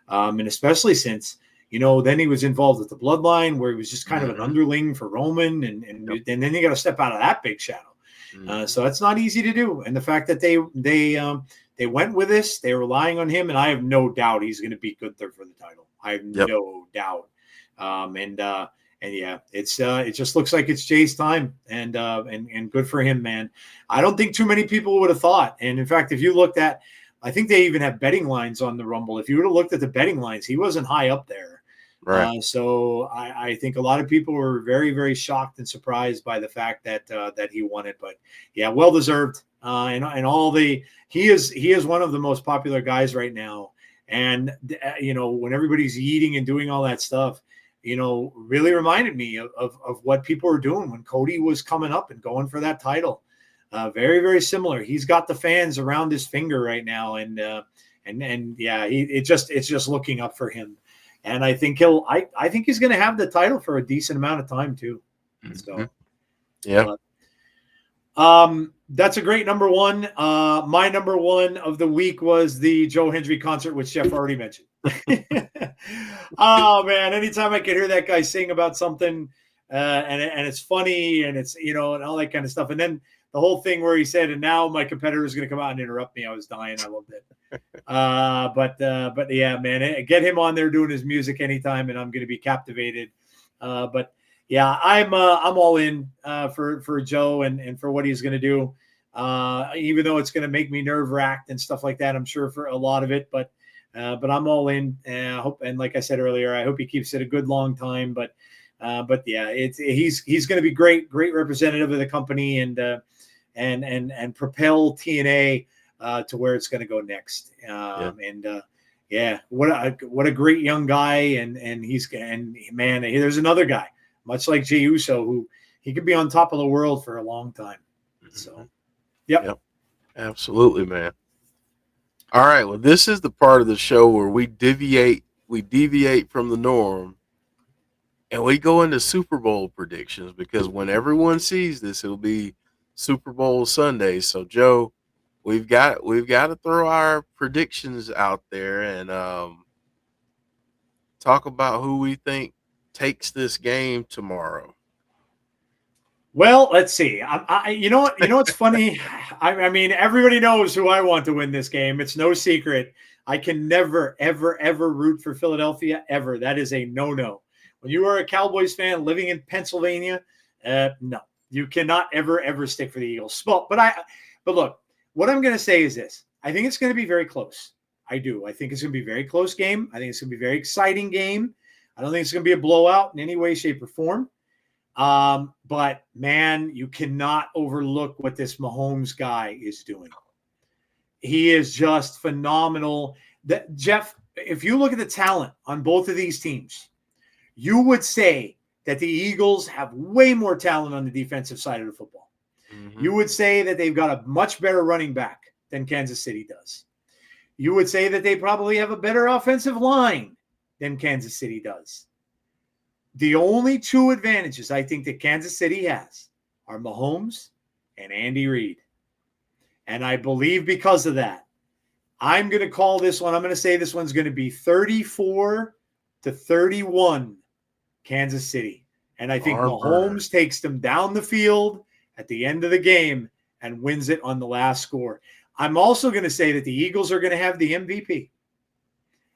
and especially since then he was involved with the Bloodline, where he was just kind of an underling for Roman, and then you got to step out of that big shadow. So that's not easy to do, and the fact that they went with this, they're relying on him, and I have no doubt he's going to be good there for the title. I have no doubt. And yeah, it just looks like it's Jay's time, and good for him, man. I don't think too many people would have thought. And in fact, if you looked at, I think they even have betting lines on the Rumble. If you would have looked at the betting lines, he wasn't high up there. right. So I think a lot of people were very, very shocked and surprised by the fact that he won it. But yeah, well deserved. And all he is one of the most popular guys right now. And when everybody's eating and doing all that stuff, really reminded me of what people were doing when Cody was coming up and going for that title. Very, very similar. He's got the fans around his finger right now, and yeah, it's just looking up for him. And I think I think he's going to have the title for a decent amount of time too. So, yeah. That's a great number one. My number one of the week was the Joe Hendry concert, which Jeff already mentioned. Oh man, anytime I can hear that guy sing about something, and it's funny, and it's and all that kind of stuff, and then the whole thing where he said, "And now my competitor is going to come out and interrupt me." I was dying. I loved it. But yeah, man, get him on there doing his music anytime, and I'm going to be captivated. But yeah, I'm all in for Joe and for what he's going to do. Even though it's going to make me nerve wracked and stuff like that, I'm sure for a lot of it. But I'm all in. I hope, and like I said earlier, I hope he keeps it a good long time. But yeah, he's going to be great representative of the company and propel TNA to where it's going to go next. Yeah, what a great young guy, and man, there's another guy, much like Jey Uso, who he could be on top of the world for a long time. So, yep. Absolutely, man. All right, well, this is the part of the show where we deviate from the norm, and we go into Super Bowl predictions, because when everyone sees this, it'll be Super Bowl Sunday. So, Joe, we've got to throw our predictions out there and talk about who we think takes this game tomorrow. Well, let's see. You know what's funny? I mean, everybody knows who I want to win this game. It's no secret. I can never, ever, ever root for Philadelphia, ever. That is a no-no. When you are a Cowboys fan living in Pennsylvania, no, you cannot ever, ever stick for the Eagles. But look, what I'm going to say is this. I think it's going to be very close. I do. I think it's going to be a very close game. I think it's going to be a very exciting game. I don't think it's going to be a blowout in any way, shape, or form. But man, you cannot overlook what this Mahomes guy is doing. He is just phenomenal. Jeff, if you look at the talent on both of these teams, you would say that the Eagles have way more talent on the defensive side of the football. Mm-hmm. You would say that they've got a much better running back than Kansas City does. You would say that they probably have a better offensive line than Kansas City does. The only two advantages I think that Kansas City has are Mahomes and Andy Reid. And I believe because of that, I'm going to call this one. I'm going to say this one's going to be 34-31 Kansas City. And I think Mahomes takes them down the field at the end of the game and wins it on the last score. I'm also going to say that the Eagles are going to have the MVP.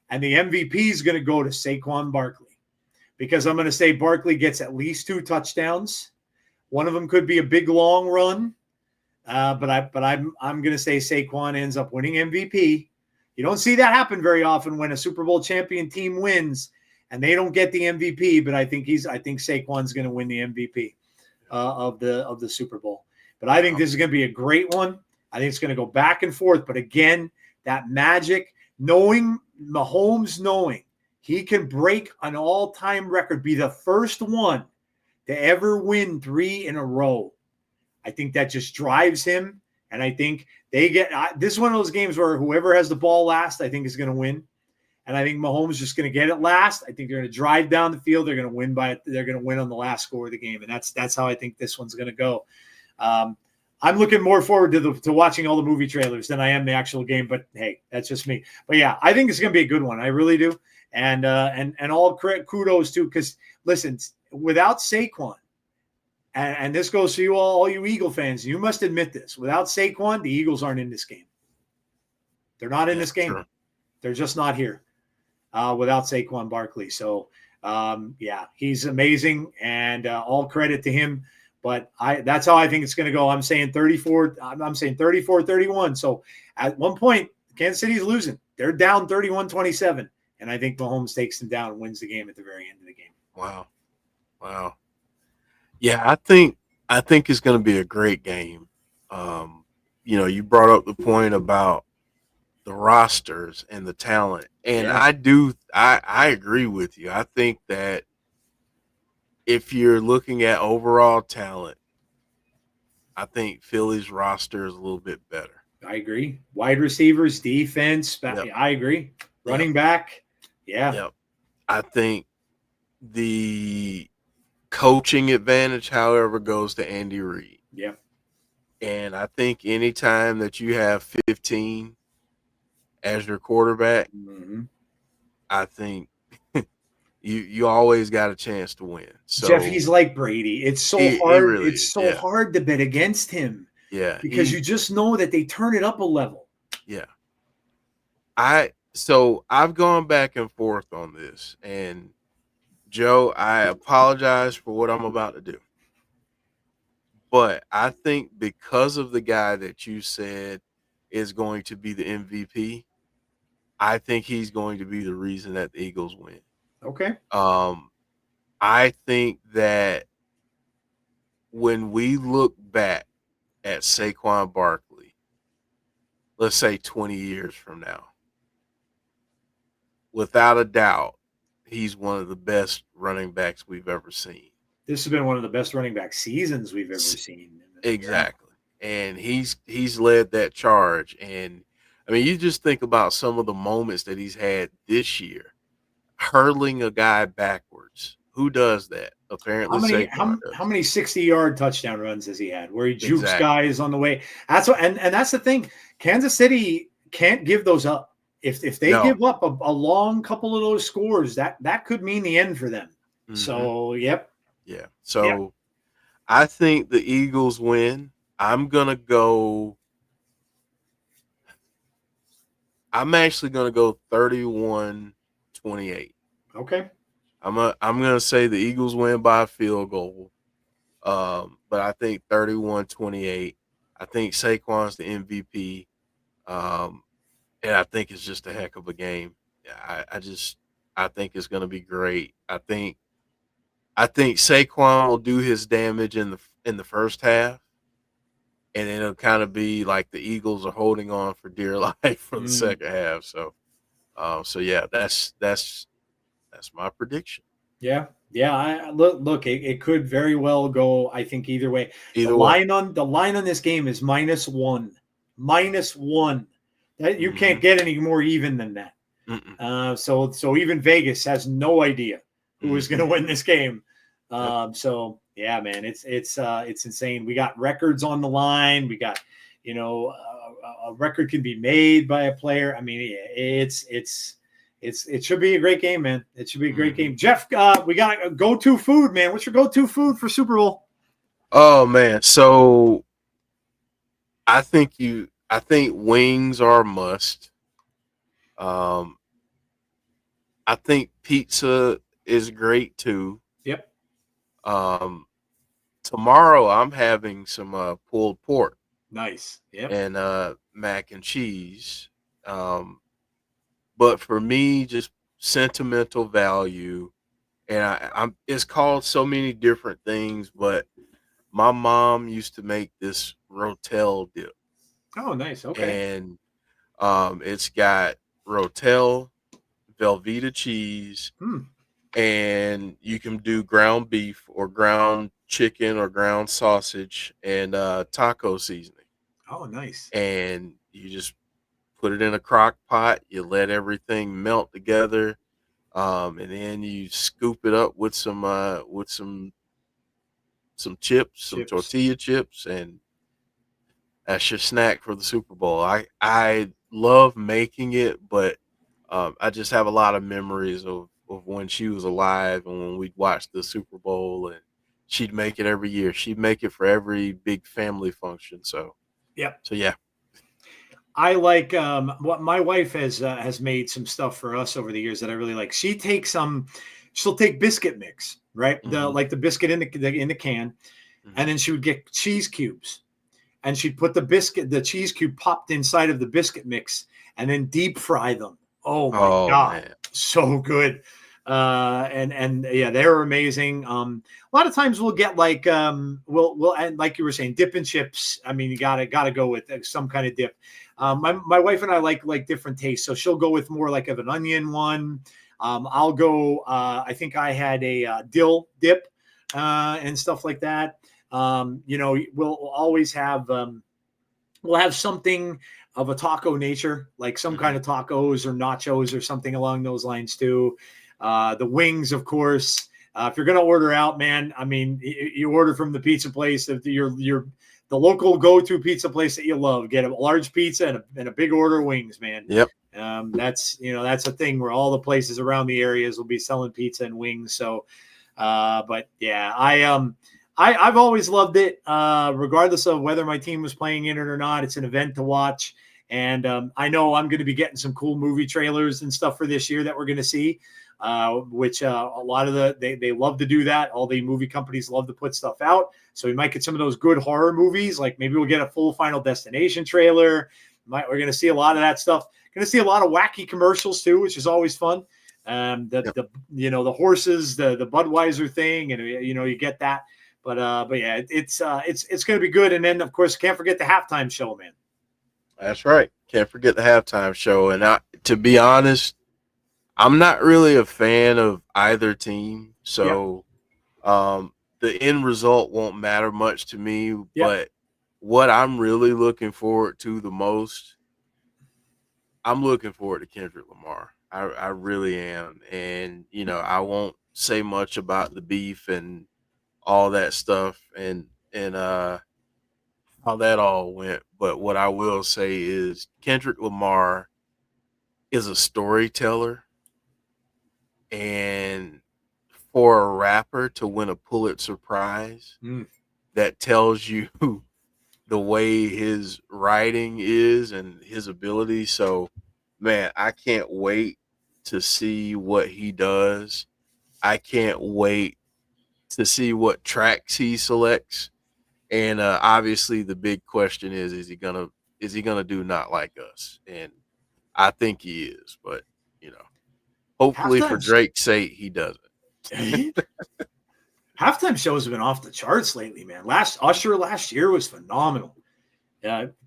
And the MVP is going to go to Saquon Barkley. Because I'm going to say Barkley gets at least 2 touchdowns. One of them could be a big long run, but I'm going to say Saquon ends up winning MVP. You don't see that happen very often when a Super Bowl champion team wins and they don't get the MVP. But I think Saquon's going to win the MVP of the Super Bowl. But I think this is going to be a great one. I think it's going to go back and forth. But again, that magic, knowing Mahomes, knowing he can break an all-time record, be the first one to ever win 3 in a row. I think that just drives him. And I think this is one of those games where whoever has the ball last, I think is going to win. And I think Mahomes is just going to get it last. I think they're going to drive down the field. They're going to win they're going to win on the last score of the game. And that's how I think this one's going to go. I'm looking more forward to watching all the movie trailers than I am the actual game. But hey, that's just me. But yeah, I think it's going to be a good one. I really do. And all kudos too, because listen, without Saquon, and this goes to you all you Eagle fans, you must admit this. Without Saquon, the Eagles aren't in this game. They're not in this game. Sure. They're just not here without Saquon Barkley. So, yeah, he's amazing, and all credit to him. But that's how I think it's going to go. I'm saying 34. I'm saying 34-31. So at one point, Kansas City's losing. They're down 31-27. And I think Mahomes takes them down and wins the game at the very end of the game. Wow. Yeah, I think it's going to be a great game. You brought up the point about the rosters and the talent, and Yeah. I agree with you. I think that if you're looking at overall talent, I think Philly's roster is a little bit better. I agree. Wide receivers, defense. Yep. I agree. Running back. Yeah. Yep. I think the coaching advantage, however, goes to Andy Reid. Yeah. And I think anytime that you have 15 as your quarterback, I think you always got a chance to win. So Jeff, he's like Brady. It's so hard. Really it's so hard to bet against him. Yeah. Because you just know that they turn it up a level. Yeah. I've gone back and forth on this, and Joe, I apologize for what I'm about to do. But I think because of the guy that you said is going to be the MVP, I think he's going to be the reason that the Eagles win. Okay. I think that when we look back at Saquon Barkley, let's say 20 years from now, without a doubt, he's one of the best running backs we've ever seen. This has been one of the best running back seasons we've ever seen. Exactly. Yeah. And he's led that charge. And I mean, you just think about some of the moments that he's had this year, hurling a guy backwards. Who does that? Apparently, how many 60-yard touchdown runs has he had where he jukes guys on the way? That's what, and that's the thing. Kansas City can't give those up. If they give up a long couple of those scores, that could mean the end for them. Mm-hmm. So, yep. Yeah. So, I think the Eagles win. I'm actually going to go 31-28. Okay. I'm going to say the Eagles win by a field goal. But I think 31-28. I think Saquon's the MVP. And I think it's just a heck of a game. I think it's going to be great. I think Saquon will do his damage in the first half, and it'll kind of be like the Eagles are holding on for dear life for the second half. So yeah, that's my prediction. Yeah. Look, it could very well go, I think, either way. The line on this game is -1. -1. That you can't get any more even than that. So even Vegas has no idea who is going to win this game. So yeah, man, it's insane. We got records on the line. We got, a record can be made by a player. I mean, it should be a great game, man. It should be a great game. Jeff, we got a go-to food, man. What's your go-to food for Super Bowl? Oh man, so I think wings are a must. I think pizza is great too. Yep. Tomorrow I'm having some pulled pork. Nice. Yep. And mac and cheese. But for me, just sentimental value, and it's called so many different things, but my mom used to make this rotel dip. Oh, nice. Okay. And it's got rotel, Velveeta cheese, Hmm. and you can do ground beef or ground chicken or ground sausage and taco seasoning. Oh, nice. And you just put it in a crock pot. You let everything melt together, and then you scoop it up with some chips, some Chips. tortilla chips, and that's your snack for the Super Bowl. I love making it, but I just have a lot of memories of when she was alive and when we'd watch the Super Bowl, and she'd make it every year. She'd make it for every big family function. Yep. So yeah. I like what my wife has made some stuff for us over the years that I really like. She'll take biscuit mix, right? The Hmm. like the biscuit in the can, and Hmm. then she would get cheese cubes, and she'd put the cheese cube popped inside of the biscuit mix, and then deep fry them. Oh my Oh god, man. so good. And yeah, they're amazing. A lot of times we'll get like we'll and like you were saying, dip and chips. I mean, you gotta go with some kind of dip. My wife and I like different tastes, so she'll go with more like of an onion one. I'll go. I think I had a dill dip and stuff like that. We'll always have we'll have something of a taco nature, like some Hmm. kind of tacos or nachos or something along those lines too. The wings, of course. If you're gonna order out, man, I mean, you order from the pizza place. If you're the local go-to pizza place that you love, get a large pizza and a big order of wings, man. Yep. That's a thing where all the places around the areas will be selling pizza and wings. So, but yeah, I've always loved it, regardless of whether my team was playing in it or not. It's an event to watch, and I know I'm going to be getting some cool movie trailers and stuff for this year that we're going to see. Which a lot of they love to do that. All the movie companies love to put stuff out, so we might get some of those good horror movies. Like maybe we'll get a full Final Destination trailer. We're going to see a lot of that stuff. Going to see a lot of wacky commercials too, which is always fun. Yep. The horses, the Budweiser thing, and you get that. But yeah, it's going to be good. And then of course, can't forget the halftime show, man. That's right. Can't forget the halftime show. And to be honest, I'm not really a fan of either team. Yep, So the end result won't matter much to me. yep. But what I'm really looking forward to the most, I'm looking forward to Kendrick Lamar. I really am. And, I won't say much about the beef and all that stuff and how that all went. But what I will say is Kendrick Lamar is a storyteller, and for a rapper to win a Pulitzer Prize, Mm. that tells you the way his writing is and his ability. So, man, I can't wait to see what he does. I can't wait to see what tracks he selects. And obviously, the big question is he gonna do Not Like Us? And I think he is, but you know, hopefully for Halftime Drake's sake, he doesn't. halftime shows have been off the charts lately, man. Usher last year was phenomenal.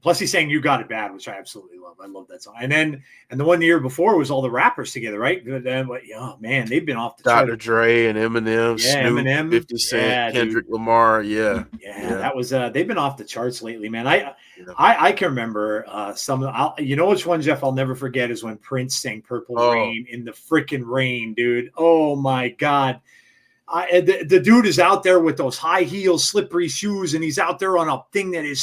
Plus, he's saying "You Got It Bad," which I absolutely love. I love that song. And the one year before was all the rappers together, right? But yeah, man, they've been off the Dr. charts. Dre and Eminem, Yeah, Snoop, Eminem. 50 Cent, Yeah, dude. Kendrick Lamar. Yeah, Yeah, yeah, that was they've been off the charts lately, man. I yeah. I, I can remember some. You know which one, Jeff? I'll never forget is when Prince sang "Purple Oh, Rain" in the freaking rain, dude. Oh my god. The dude is out there with those high heel, slippery shoes, and he's out there on a thing that is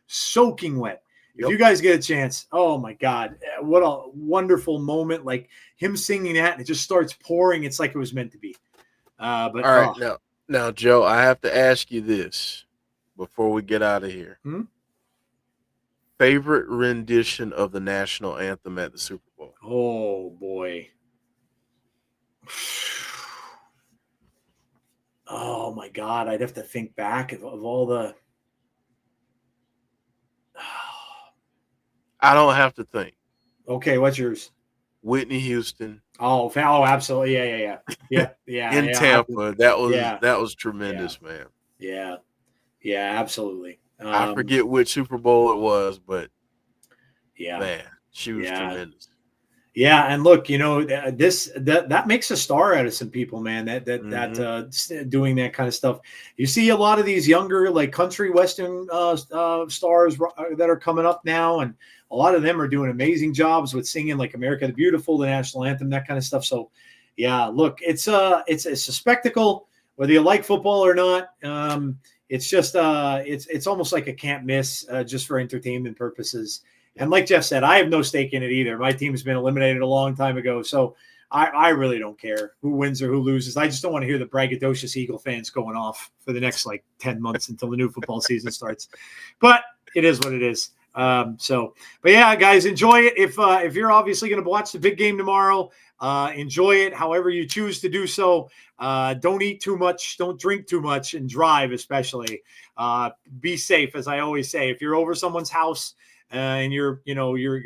soaking wet. If yep. you guys get a chance, oh my God, what a wonderful moment! Like him singing that, and it just starts pouring. It's like it was meant to be. But All right, oh, now, Joe, I have to ask you this before we get out of here. hmm? Favorite rendition of the national anthem at the Super Bowl? Oh boy. Oh my God, I'd have to think back of all the. I don't have to think. Okay, what's yours? Whitney Houston Oh, absolutely, in yeah. Tampa. That was Yeah, that was yeah, tremendous, man. yeah, yeah, absolutely. I forget which Super Bowl it was, but Yeah, man, she was yeah, tremendous. Yeah, and look, that makes a star out of some people, man. Doing that kind of stuff. You see a lot of these younger, like country western stars that are coming up now, and a lot of them are doing amazing jobs with singing like "America the Beautiful," the national anthem, that kind of stuff. So, yeah, look, it's a spectacle, whether you like football or not. It's just it's almost like a can't miss, just for entertainment purposes. And like Jeff said, I have no stake in it either. My team's been eliminated a long time ago, so I really don't care who wins or who loses. I just don't want to hear the braggadocious Eagle fans going off for the next like 10 months until the new football season starts. But it is what it is. But yeah, guys, enjoy it. If you're obviously going to watch the big game tomorrow, enjoy it however you choose to do so. Don't eat too much, don't drink too much, and drive especially. Be safe, as I always say. If you're over someone's house, and you're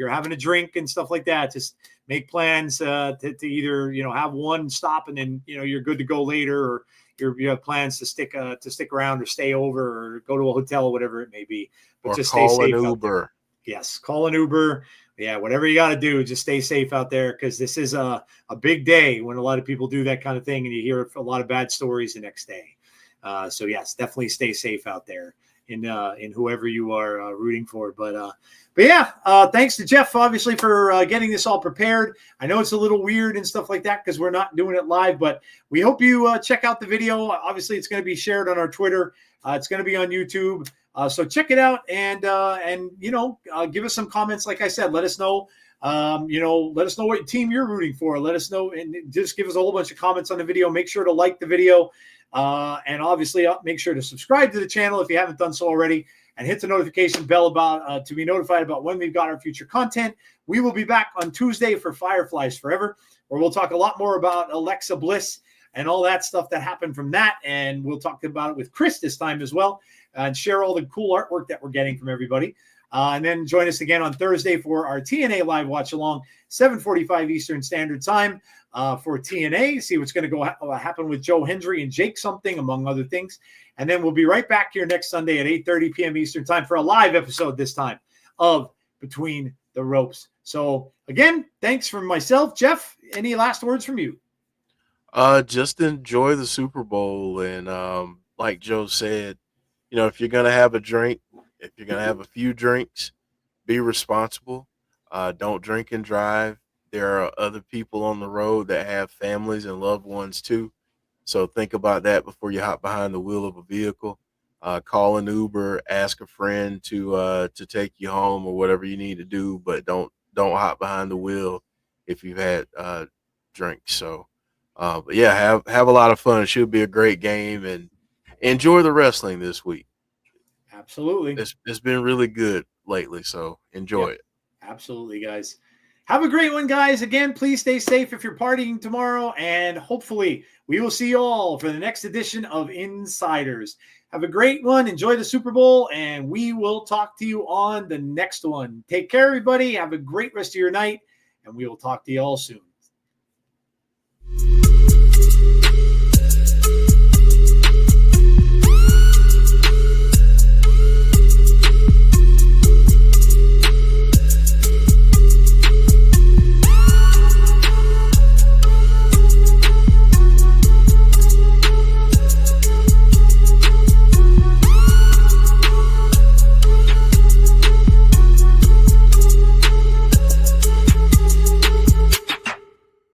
having a drink and stuff like that, just make plans to either have one stop and then you're good to go later, or you have plans to stick around or stay over or go to a hotel, whatever it may be. But Or just call stay safe an out Uber. there. Yes, call an Uber. Yeah, whatever you got to do, just stay safe out there, because this is a big day when a lot of people do that kind of thing, and you hear a lot of bad stories the next day. So yes, definitely stay safe out there in whoever you are rooting for. But yeah, thanks to Jeff, obviously, for getting this all prepared. I know it's a little weird and stuff like that because we're not doing it live, but we hope you check out the video. Obviously, it's going to be shared on our Twitter. It's going to be on YouTube. So check it out and give us some comments. Like I said, let us know. Let us know what team you're rooting for. Let us know, and just give us a whole bunch of comments on the video. Make sure to like the video. And obviously, make sure to subscribe to the channel if you haven't done so already, and hit the notification bell to be notified about when we've got our future content. We will be back on Tuesday for Fireflies Forever, where we'll talk a lot more about Alexa Bliss and all that stuff that happened from that. And we'll talk about it with Chris this time as well, and share all the cool artwork that we're getting from everybody. And then join us again on Thursday for our TNA live watch along, 7:45 Eastern Standard Time for TNA. See what's going to happen with Joe Hendry and Jake something, among other things. And then we'll be right back here next Sunday at 8:30 p.m. Eastern Time for a live episode this time of Between the Ropes. So again, thanks from myself. Jeff, any last words from you? Just enjoy the Super Bowl, and like Joe said, if you're gonna have a drink, if you're gonna have a few drinks, be responsible. Don't drink and drive. There are other people on the road that have families and loved ones too. So think about that before you hop behind the wheel of a vehicle. Call an Uber, ask a friend to take you home or whatever you need to do, but don't hop behind the wheel if you've had drinks. So, but yeah, have a lot of fun. It should be a great game, and enjoy the wrestling this week. Absolutely. It's been really good lately, so enjoy it. Absolutely, guys. Have a great one, guys. Again, please stay safe if you're partying tomorrow, and hopefully we will see you all for the next edition of Insiders. Have a great one. Enjoy the Super Bowl, and we will talk to you on the next one. Take care, everybody. Have a great rest of your night, and we will talk to you all soon.